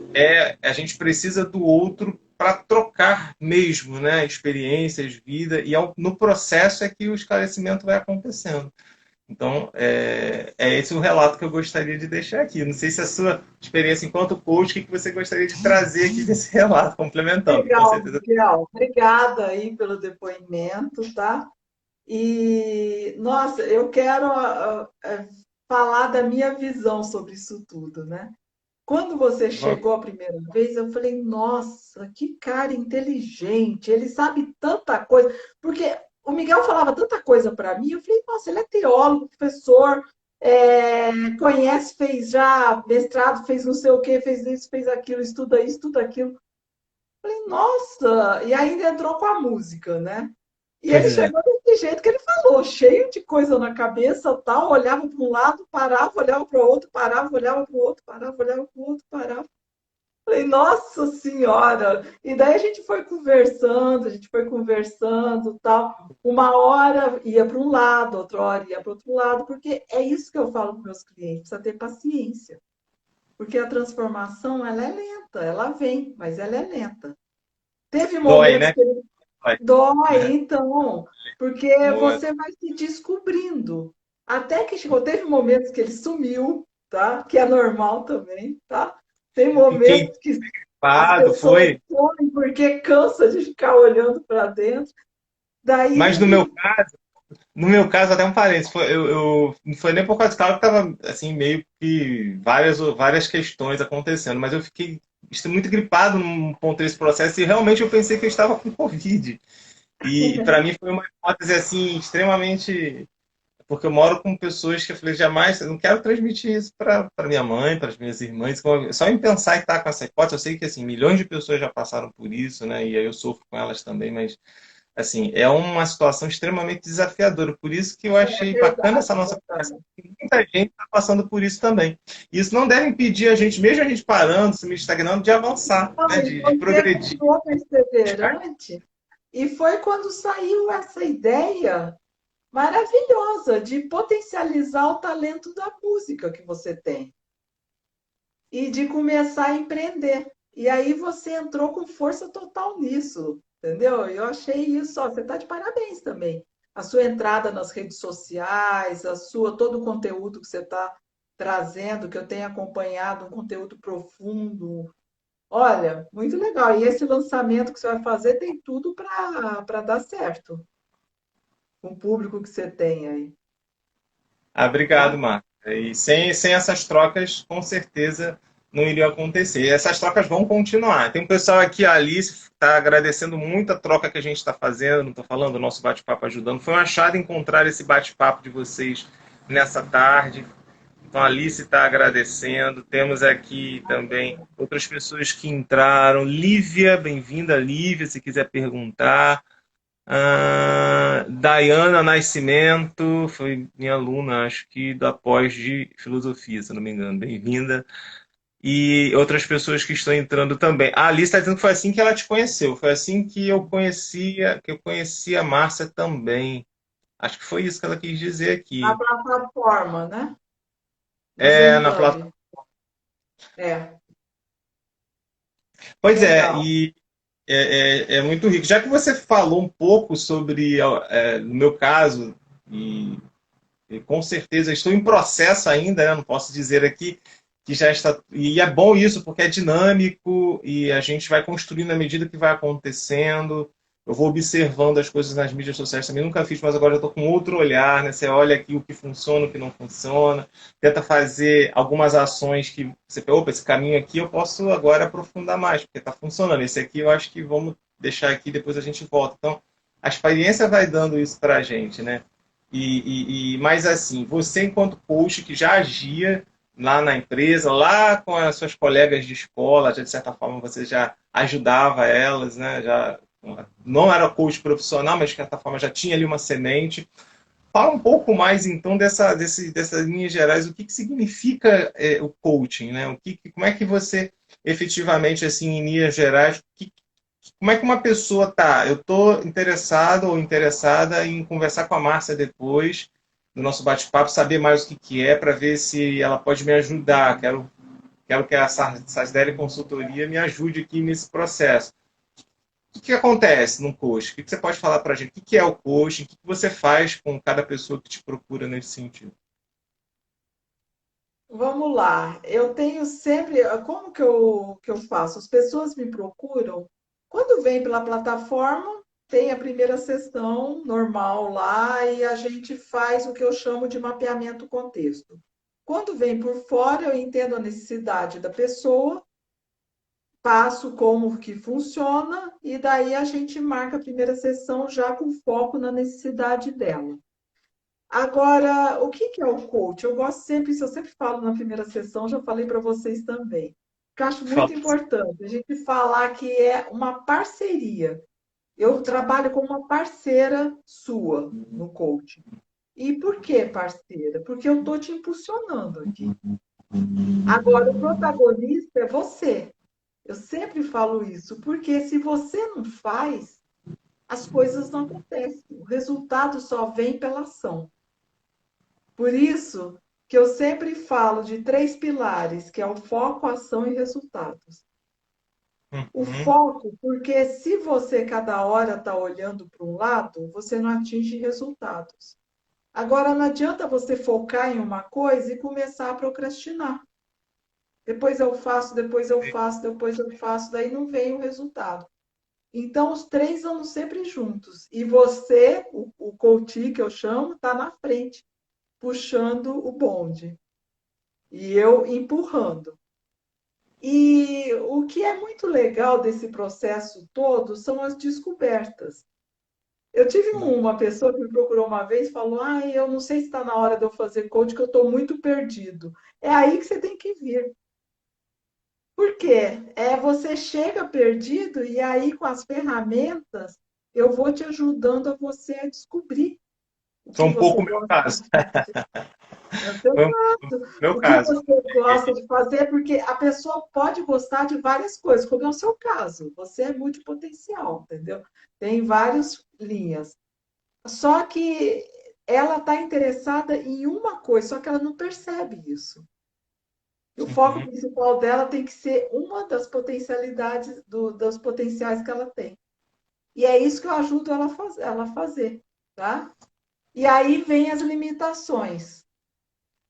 a gente precisa do outro para trocar mesmo, né, experiências, vida, e no processo é que o esclarecimento vai acontecendo. Então, esse o relato que eu gostaria de deixar aqui. Não sei se a sua experiência enquanto coach, o que você gostaria de trazer aqui desse relato, complementando, com Legal, certeza. Miguel. Obrigada aí pelo depoimento, tá? E, nossa, eu quero falar da minha visão sobre isso tudo, né? Quando você chegou a primeira vez, eu falei, nossa, que cara inteligente, ele sabe tanta coisa. Porque o Miguel falava tanta coisa para mim, eu falei, nossa, ele é teólogo, professor, conhece, fez já mestrado, fez não sei o quê, fez isso, fez aquilo, estuda isso, estuda aquilo. Falei, nossa, e ainda entrou com a música, né? E ele Pois é. chegou desse jeito que ele falou, cheio de coisa na cabeça, tal, olhava para um lado, parava, olhava para o outro, parava, olhava para o outro, parava, olhava para o outro, parava. Falei, nossa senhora! E daí a gente foi conversando, tal. Uma hora ia para um lado, outra hora ia para outro lado, porque é isso que eu falo para meus clientes, precisa ter paciência. Porque a transformação, ela é lenta, ela vem, mas ela é lenta. Teve Dói, momentos né? que ele Dói. dói, então, porque Muito. você vai se descobrindo. Até que chegou, teve momentos que ele sumiu, tá? Que é normal também, tá? Tem Fiquei momentos que as preocupado, pessoas foi. somem porque cansa de ficar olhando para dentro. Mas Daí, no meu caso, até um parênteses, não foi nem por causa do carro que estava assim, meio que várias questões acontecendo, mas eu fiquei muito gripado num ponto desse processo e realmente eu pensei que eu estava com Covid. E para mim foi uma hipótese assim, extremamente. Porque eu moro com pessoas que eu falei, jamais, eu não quero transmitir isso para minha mãe, para as minhas irmãs. Só em pensar em estar com essa hipótese, eu sei que assim, milhões de pessoas já passaram por isso, né? E aí eu sofro com elas também, mas assim, é uma situação extremamente desafiadora. Por isso que eu é achei bacana verdade, essa é nossa conversa, verdade. porque muita gente está passando por isso também. E isso não deve impedir a gente, mesmo a gente parando, se estagnando, de avançar, Não, né? e De você progredir. continuou perseverante, e foi quando saiu essa ideia maravilhosa de potencializar o talento da música que você tem e de começar a empreender. E aí você entrou com força total nisso, entendeu? Eu achei isso, ó, você está de parabéns também. A sua entrada nas redes sociais, todo o conteúdo que você está trazendo, que eu tenho acompanhado, um conteúdo profundo. Olha, muito legal. E esse lançamento que você vai fazer tem tudo para dar certo com o público que você tem aí, Ah, obrigado, tá? Marco. E sem essas trocas, com certeza, não iriam acontecer. E essas trocas vão continuar. Tem um pessoal aqui, a Alice, está agradecendo muito a troca que a gente está fazendo, estou falando, o nosso bate-papo ajudando. Foi um achado encontrar esse bate-papo de vocês nessa tarde. Então a Alice está agradecendo. Temos aqui também outras pessoas que entraram. Lívia, bem-vinda, Lívia, se quiser perguntar. Dayana Nascimento, foi minha aluna, acho que da pós de filosofia, se não me engano. Bem-vinda. E outras pessoas que estão entrando também. A Alice está dizendo que foi assim que ela te conheceu. Foi assim que eu conhecia a Márcia também. Acho que foi isso que ela quis dizer Na aqui. plataforma, né? No É, Zoom na Club. plataforma. É, Pois é, legal. e é muito rico. Já que você falou um pouco sobre, no meu caso, e com certeza estou em processo ainda, né? Não posso dizer aqui que já está. E é bom isso, porque é dinâmico e a gente vai construindo à medida que vai acontecendo. Eu vou observando as coisas nas mídias sociais também. Nunca fiz, mas agora eu estou com outro olhar, né? Você olha aqui o que funciona, o que não funciona, tenta fazer algumas ações que você pensa, opa, esse caminho aqui eu posso agora aprofundar mais, porque está funcionando. Esse aqui eu acho que vamos deixar aqui, depois a gente volta. Então, a experiência vai dando isso para a gente, né? Mas assim, você enquanto coach que já agia lá na empresa, lá com as suas colegas de escola, já de certa forma você já ajudava elas, né? Já não era coach profissional, mas de certa forma já tinha ali uma semente. Fala um pouco mais então dessas linhas gerais, o que significa o coaching, né? Como é que você efetivamente, assim, em linhas gerais, como é que uma pessoa tá? Eu estou interessado ou interessada em conversar com a Márcia depois do nosso bate-papo, saber mais o que é, para ver se ela pode me ajudar. Quero que a Sasdere Consultoria me ajude aqui nesse processo. O que acontece num coaching? O que você pode falar para a gente? O que é o coaching? O que você faz com cada pessoa que te procura nesse sentido? Vamos lá. Eu tenho sempre. Como que eu faço? As pessoas me procuram. Quando vem pela plataforma, tem a primeira sessão normal lá e a gente faz o que eu chamo de mapeamento contexto. Quando vem por fora, eu entendo a necessidade da pessoa, passo como que funciona e daí a gente marca a primeira sessão já com foco na necessidade dela. Agora, o que que é o coach? Eu gosto sempre, isso eu sempre falo na primeira sessão, já falei para vocês também. Que eu acho muito Fala. importante a gente falar que é uma parceria. Eu trabalho com uma parceira sua no coaching. E por que parceira? Porque eu estou te impulsionando aqui. Agora, o protagonista é você. Eu sempre falo isso, porque se você não faz, as coisas não acontecem. O resultado só vem pela ação. Por isso que eu sempre falo de três pilares, que é o foco, ação e resultados. O Uhum. foco, porque se você cada hora está olhando para um lado, você não atinge resultados. Agora, não adianta você focar em uma coisa e começar a procrastinar. Depois eu faço, depois eu faço, depois eu faço, daí não vem o resultado. Então, os três vão sempre juntos. E você, o coach que eu chamo, está na frente, puxando o bonde. E eu empurrando. E o que é muito legal desse processo todo são as descobertas. Eu tive uma pessoa que me procurou uma vez e falou: Ah, eu não sei se está na hora de eu fazer coach, que eu estou muito perdido. É aí que você tem que vir. Por quê? Você chega perdido e aí, com as ferramentas, eu vou te ajudando a você a descobrir o Foi que um pouco você o meu gosta caso. de fazer. É o seu Foi um pouco caso. o meu O que caso. você gosta de fazer, porque a pessoa pode gostar de várias coisas, como é o seu caso. Você é multipotencial, entendeu? Tem várias linhas. Só que ela está interessada em uma coisa, só que ela não percebe isso. E o foco Uhum. principal dela tem que ser uma das potencialidades, dos potenciais que ela tem. E é isso que eu ajudo ela a fazer, tá? E aí vem as limitações.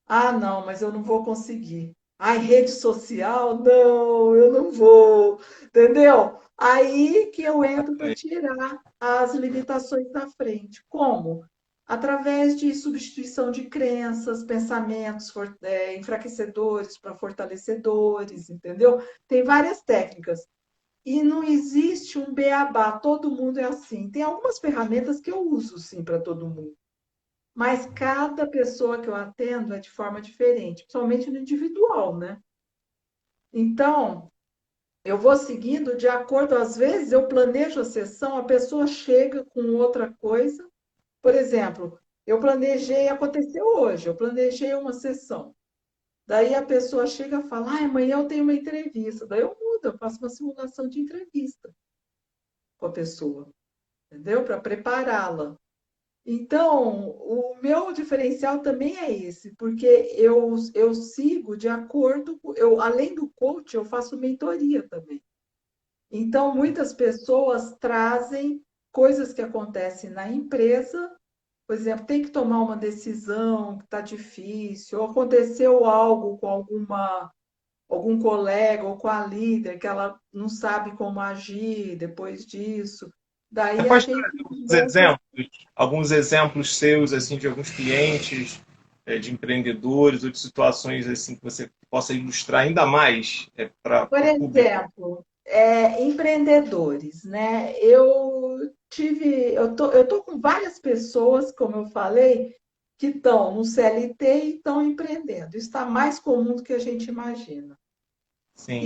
Ah, não, mas eu não vou conseguir. Ai, rede social? Não, eu não vou. Entendeu? Aí que eu entro para tirar as limitações da frente. Como? através de substituição de crenças, pensamentos enfraquecedores para fortalecedores, entendeu? Tem várias técnicas. E não existe um beabá, todo mundo é assim. Tem algumas ferramentas que eu uso, sim, para todo mundo. Mas cada pessoa que eu atendo é de forma diferente, principalmente no individual, né? Então, eu vou seguindo de acordo, às vezes eu planejo a sessão, a pessoa chega com outra coisa. Por exemplo, eu planejei, aconteceu hoje, eu planejei uma sessão. Daí a pessoa chega e fala, ah, amanhã eu tenho uma entrevista. Daí eu mudo, eu faço uma simulação de entrevista com a pessoa, entendeu? Para prepará-la. Então, o meu diferencial também é esse, porque eu sigo de acordo, além do coach, eu faço mentoria também. Então, muitas pessoas trazem coisas que acontecem na empresa, por exemplo, tem que tomar uma decisão que está difícil, ou aconteceu algo com algum colega ou com a líder que ela não sabe como agir depois disso. Você Daí a pode gente trazer monta. alguns exemplos seus, assim, de alguns clientes, de empreendedores ou de situações assim que você possa ilustrar ainda mais para Por o público? exemplo, empreendedores, né? Eu tô com várias pessoas, como eu falei, que estão no CLT e estão empreendendo. Isso está mais comum do que a gente imagina. Sim.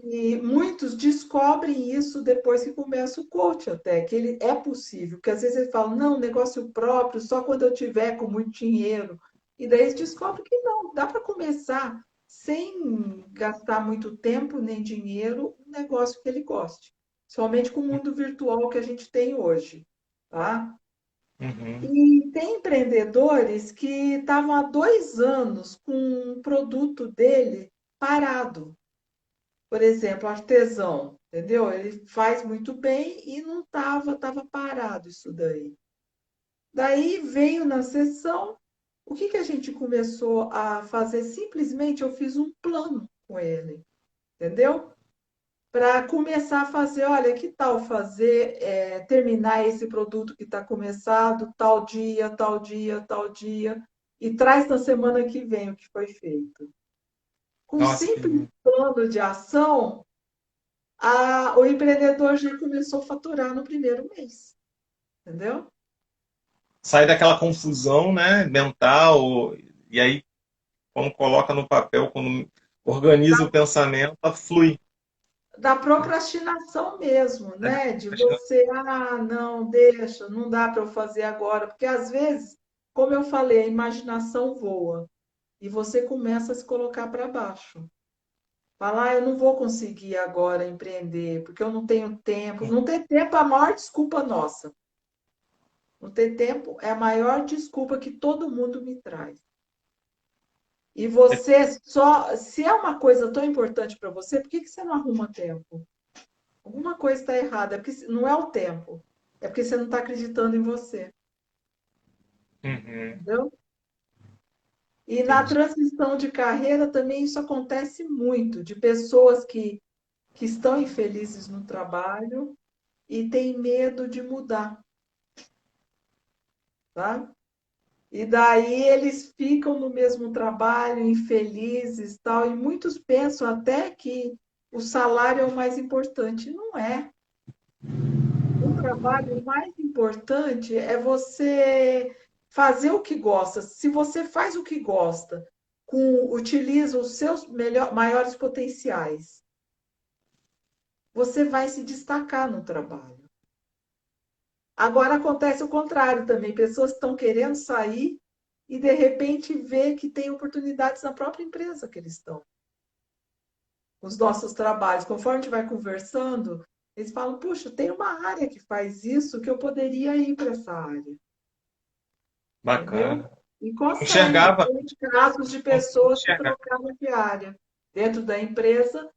E muitos descobrem isso depois que começa o coach, até, que ele é possível. Porque às vezes ele fala, não, negócio próprio, só quando eu tiver com muito dinheiro. E daí eles descobrem que não, dá para começar sem gastar muito tempo nem dinheiro, um negócio que ele goste. Somente com o mundo virtual que a gente tem hoje, tá? Uhum. E tem empreendedores que estavam há 2 anos com um produto dele parado. Por exemplo, artesão, entendeu? Ele faz muito bem e não estava parado isso daí. Daí veio na sessão, o que que a gente começou a fazer? Simplesmente eu fiz um plano com ele, entendeu? Para começar a fazer, olha, que tal fazer, terminar esse produto que está começado, tal dia, tal dia, tal dia, e traz na semana que vem o que foi feito. Com um Nossa, que simples lindo. plano de ação, o empreendedor já começou a faturar no primeiro mês, entendeu? Sai daquela confusão, né, mental, e aí, quando coloca no papel, quando organiza o pensamento, flui. Da procrastinação mesmo, Né? né? De você, não, deixa, não dá para eu fazer agora, porque às vezes, como eu falei, a imaginação voa e você começa a se colocar para baixo. Falar, eu não vou conseguir agora empreender, porque eu não tenho tempo. Não ter tempo é a maior desculpa nossa. Não ter tempo é a maior desculpa que todo mundo me traz. E você só, se é uma coisa tão importante para você, por que que você não arruma tempo? Alguma coisa está errada, é porque não é o tempo, é porque você não está acreditando em você, Uhum. entendeu? E na Entendi. transição de carreira também isso acontece muito, de pessoas que estão infelizes no trabalho e têm medo de mudar, tá? E daí eles ficam no mesmo trabalho, infelizes, tal, e muitos pensam até que o salário é o mais importante. Não é. O trabalho mais importante é você fazer o que gosta. Se você faz o que gosta, utiliza os seus maiores potenciais, você vai se destacar no trabalho. Agora acontece o contrário também. Pessoas estão querendo sair e de repente vê que tem oportunidades na própria empresa que eles estão. Os nossos trabalhos, conforme a gente vai conversando, eles falam: puxa, tem uma área que faz isso que eu poderia ir para essa área, entendeu? Bacana. E consegue. Enxergava, Tem casos de consegui pessoas que enxergar. trocaram de área dentro da empresa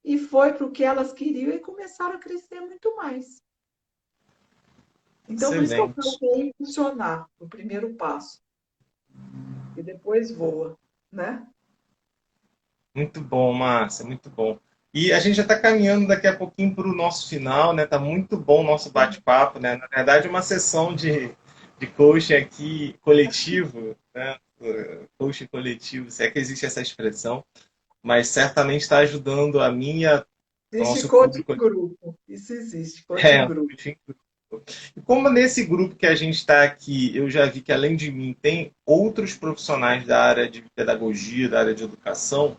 e foi para o que elas queriam e começaram a crescer muito mais. Então, por isso que eu falo Excelente. que é impulsionar o primeiro passo e depois voa, né? Muito bom, Márcia, muito bom. E a gente já está caminhando daqui a pouquinho para o nosso final, né? Tá muito bom o nosso bate-papo, né? Na verdade, uma sessão de coaching aqui coletivo, né? Coaching coletivo, se é que existe essa expressão, mas certamente está ajudando a mim e o Existe nosso coaching público. grupo. Isso existe, coaching É, grupo. coaching. E como nesse grupo que a gente está aqui, eu já vi que além de mim tem outros profissionais da área de pedagogia, da área de educação,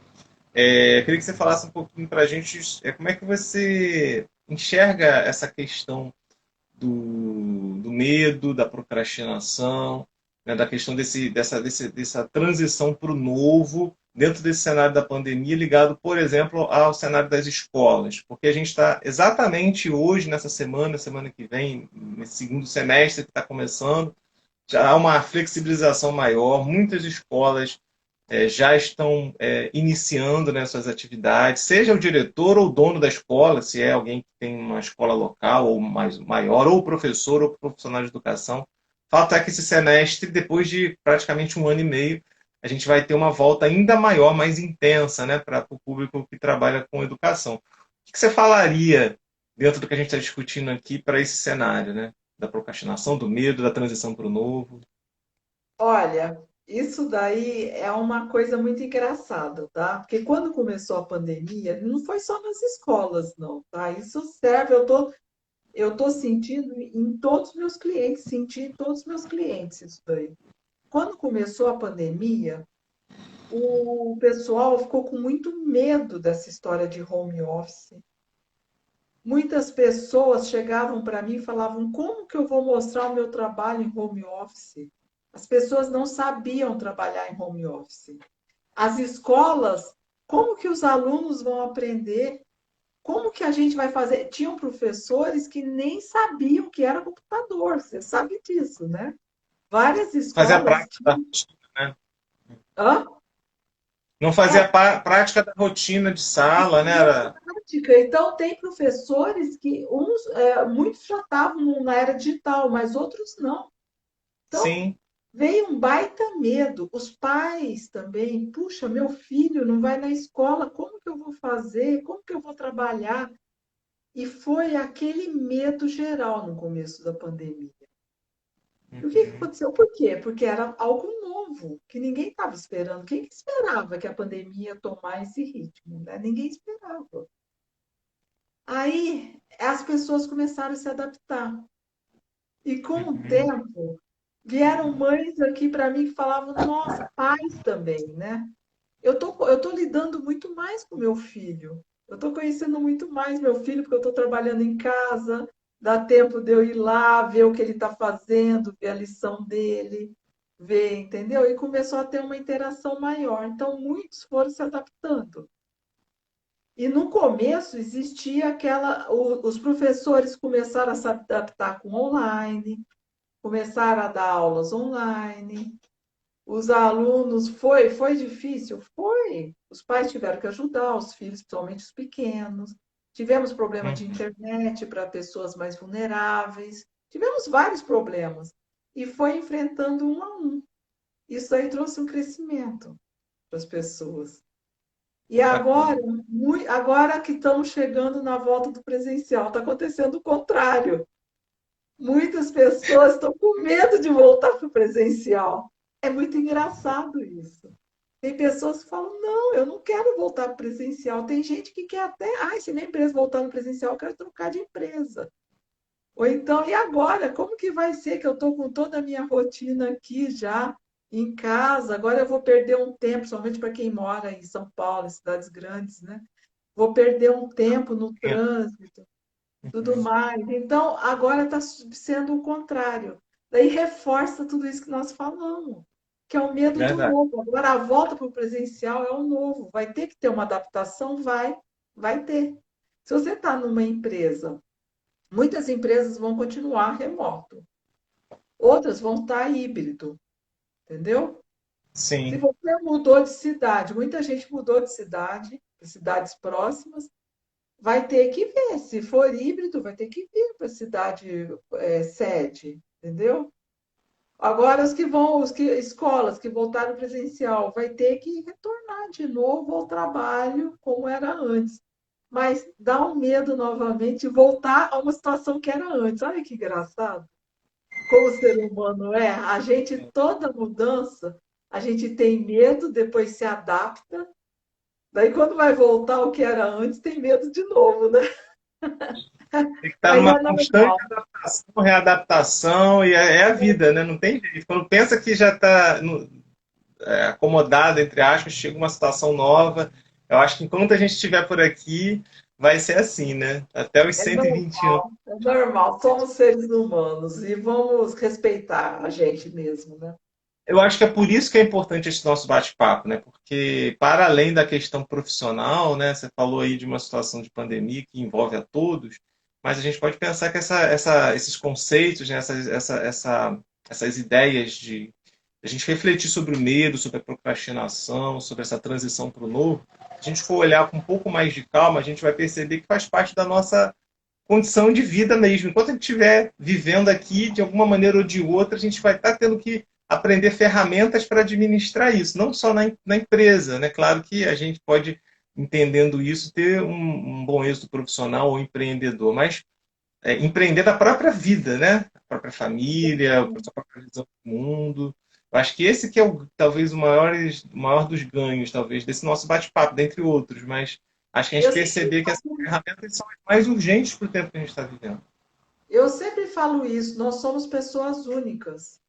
eu queria que você falasse um pouquinho para a gente como é que você enxerga essa questão do medo, da procrastinação, né, da questão dessa transição para o novo dentro desse cenário da pandemia, ligado, por exemplo, ao cenário das escolas. Porque a gente está exatamente hoje, nessa semana, semana que vem, nesse segundo semestre que está começando, já há uma flexibilização maior, muitas escolas já estão iniciando, né, suas atividades, seja o diretor ou o dono da escola, se é alguém que tem uma escola local ou mais maior, ou o professor ou o profissional de educação. Fato é que esse semestre, depois de praticamente um ano e meio, a gente vai ter uma volta ainda maior, mais intensa, né, para o público que trabalha com educação. O que você falaria dentro do que a gente está discutindo aqui para esse cenário, né, da procrastinação, do medo, da transição para o novo? Olha, isso daí é uma coisa muito engraçada, tá? Porque quando começou a pandemia, não foi só nas escolas, não, tá? Isso serve, eu tô sentindo em todos os meus clientes, senti em todos os meus clientes isso daí. Quando começou a pandemia, o pessoal ficou com muito medo dessa história de home office. Muitas pessoas chegavam para mim e falavam: como que eu vou mostrar o meu trabalho em home office? As pessoas não sabiam trabalhar em home office. As escolas, como que os alunos vão aprender? Como que a gente vai fazer? Tinham professores que nem sabiam o que era computador, você sabe disso, né? Várias Fazer a escolas prática da tinham. rotina, né? Hã? Não fazia É, prática da rotina de sala, né? fazia prática. Então, tem professores que muitos já estavam na era digital, mas outros não. Então, Sim, veio um baita medo. Os pais também, puxa, meu filho não vai na escola, como que eu vou fazer? Como que eu vou trabalhar? E foi aquele medo geral no começo da pandemia. E o que que aconteceu? Por quê? Porque era algo novo, que ninguém estava esperando. Quem que esperava que a pandemia ia tomar esse ritmo, né? Ninguém esperava. Aí as pessoas começaram a se adaptar. E com o tempo, vieram mães aqui para mim que falavam, nossa, pais também, né? Eu tô lidando muito mais com meu filho. Eu estou conhecendo muito mais meu filho, porque eu estou trabalhando em casa, dá tempo de eu ir lá, ver o que ele está fazendo, ver a lição dele, ver, entendeu? E começou a ter uma interação maior. Então, muitos foram se adaptando. E no começo existia os professores começaram a se adaptar com online, começaram a dar aulas online. Os alunos, foi difícil? Foi. Os pais tiveram que ajudar os filhos, principalmente os pequenos. Tivemos problema de internet para pessoas mais vulneráveis. Tivemos vários problemas. E foi enfrentando um a um. Isso aí trouxe um crescimento para as pessoas. E agora, bacana. agora que estamos chegando na volta do presencial, está acontecendo o contrário. Muitas pessoas estão com medo de voltar para o presencial. É muito engraçado isso. Tem pessoas que falam, não, eu não quero voltar para o presencial. Tem gente que quer até, se minha empresa voltar no presencial, eu quero trocar de empresa. Ou então, e agora? Como que vai ser que eu estou com toda a minha rotina aqui já em casa? Agora eu vou perder um tempo, somente para quem mora em São Paulo, em cidades grandes, né? Vou perder um tempo no trânsito, tudo mais. Então, agora está sendo o contrário. Daí reforça tudo isso que nós falamos, que é o medo do Verdade. novo. Agora, a volta para o presencial é o novo. Vai ter que ter uma adaptação? Vai ter. Se você está numa empresa, muitas empresas vão continuar remoto, outras vão estar híbrido, entendeu? Se Sim. você mudou de cidade, muita gente mudou de cidade, de cidades próximas, vai ter que ver. Se for híbrido, vai ter que vir para a cidade sede, entendeu? Agora, escolas que voltaram presencial, vai ter que retornar de novo ao trabalho como era antes. Mas dá um medo novamente de voltar a uma situação que era antes. Olha que engraçado. como ser humano é, a gente, toda mudança, a gente tem medo, depois se adapta, daí quando vai voltar ao que era antes, tem medo de novo, né? Tem que estar Mas numa é constante normal. adaptação, readaptação, e é a vida, né? Não tem jeito. Quando pensa que já está acomodado, entre aspas, chega uma situação nova. Eu acho que enquanto a gente estiver por aqui, vai ser assim, né? Até os É 120 anos. normal, é normal. Somos seres humanos e vamos respeitar a gente mesmo, né? Eu acho que é por isso que é importante esse nosso bate-papo, né? Porque para além da questão profissional, né? Você falou aí de uma situação de pandemia que envolve a todos, mas a gente pode pensar que esses conceitos, né? Essas ideias de a gente refletir sobre o medo, sobre a procrastinação, sobre essa transição para o novo, se a gente for olhar com um pouco mais de calma, a gente vai perceber que faz parte da nossa condição de vida mesmo. Enquanto a gente estiver vivendo aqui, de alguma maneira ou de outra, a gente vai estar tendo que aprender ferramentas para administrar isso, não só na empresa. Né? Claro que a gente pode, entendendo isso, ter um bom êxito profissional ou empreendedor, mas empreender da própria vida, né? A própria família, a sua própria visão do mundo. Eu acho que esse que é talvez o maior dos ganhos, talvez, desse nosso bate-papo, dentre outros, mas acho que a gente Eu sempre, perceber que essas ferramentas são as mais urgentes para o tempo que a gente está vivendo. eu sempre falo isso, nós somos pessoas únicas.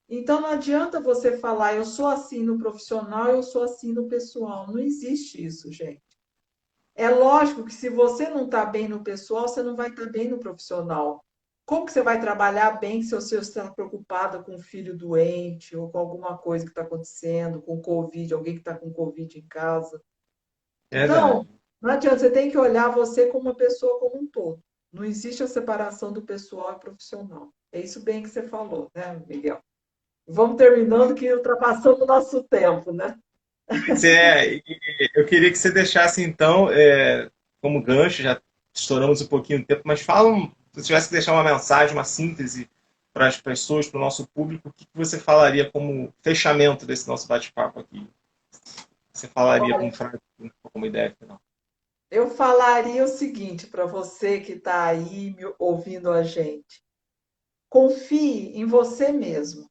Então não adianta você falar, eu sou assim no profissional, eu sou assim no pessoal. Não existe isso, gente. É lógico que se você não está bem no pessoal, você não vai estar bem no profissional. Como que você vai trabalhar bem se você está preocupado com um filho doente ou com alguma coisa que está acontecendo, com Covid, alguém que está com Covid em casa? Então, Verdade. não adianta, você tem que olhar você como uma pessoa como um todo. Não existe a separação do pessoal e profissional. É isso bem que você falou, né, Miguel? Vamos terminando que ultrapassamos o nosso tempo, né? Eu queria que você deixasse, então, como gancho, já estouramos um pouquinho de tempo, mas se você tivesse que deixar uma mensagem, uma síntese para as pessoas, para o nosso público, o que você falaria como fechamento desse nosso bate-papo aqui? Você falaria como Olha, frase, como ideia final? eu falaria o seguinte para você que está aí ouvindo a gente. Confie em você mesmo.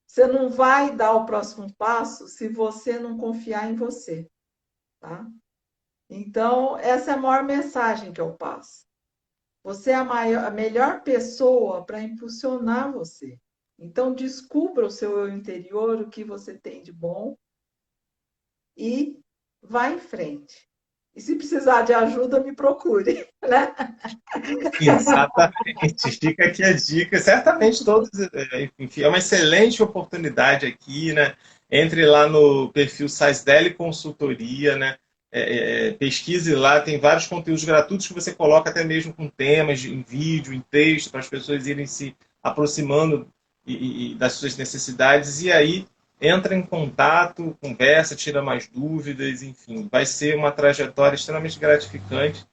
Você não vai dar o próximo passo se você não confiar em você, tá? Então, essa é a maior mensagem que eu passo. Você é a melhor pessoa para impulsionar você. Então, descubra o seu eu interior, o que você tem de bom e vá em frente. E se precisar de ajuda, me procure, né? Exatamente. Fica aqui a dica. Certamente todos, enfim, é uma excelente oportunidade aqui, né? Entre lá no perfil Saisdeli Consultoria, né? Pesquise lá, tem vários conteúdos gratuitos que você coloca até mesmo com temas em vídeo, em texto, para as pessoas irem se aproximando das suas necessidades. E aí entra em contato, conversa, tira mais dúvidas, enfim, vai ser uma trajetória extremamente gratificante.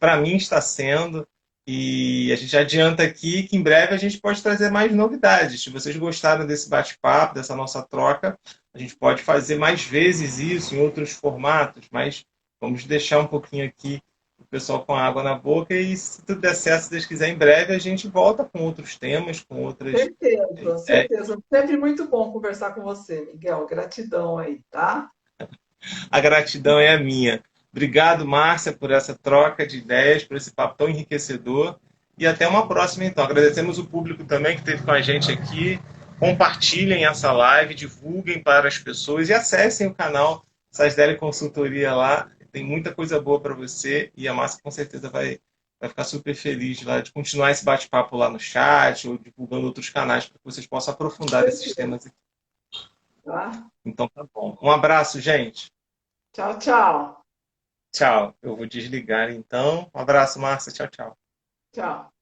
Para mim está sendo. E a gente adianta aqui que em breve a gente pode trazer mais novidades. Se vocês gostaram desse bate-papo, dessa nossa troca, a gente pode fazer mais vezes isso em outros formatos, mas vamos deixar um pouquinho aqui o pessoal com água na boca e se tudo der certo, se Deus quiser, em breve a gente volta com outros temas, com outras Certeza, ideias. certeza. Sempre muito bom conversar com você, Miguel. Gratidão aí, tá? A gratidão é a minha. Obrigado, Márcia, por essa troca de ideias, por esse papo tão enriquecedor. E até uma próxima, então. Agradecemos o público também que esteve com a gente aqui. Compartilhem essa live, divulguem para as pessoas e acessem o canal Sasdeli Consultoria lá. Tem muita coisa boa para você e a Márcia com certeza vai ficar super feliz lá de continuar esse bate-papo lá no chat ou divulgando outros canais para que vocês possam aprofundar esses Certeza, temas aqui. tá? Então tá bom. Um abraço, gente. Tchau, tchau. Tchau. Eu vou desligar então. Um abraço, Márcia. Tchau, tchau. Tchau.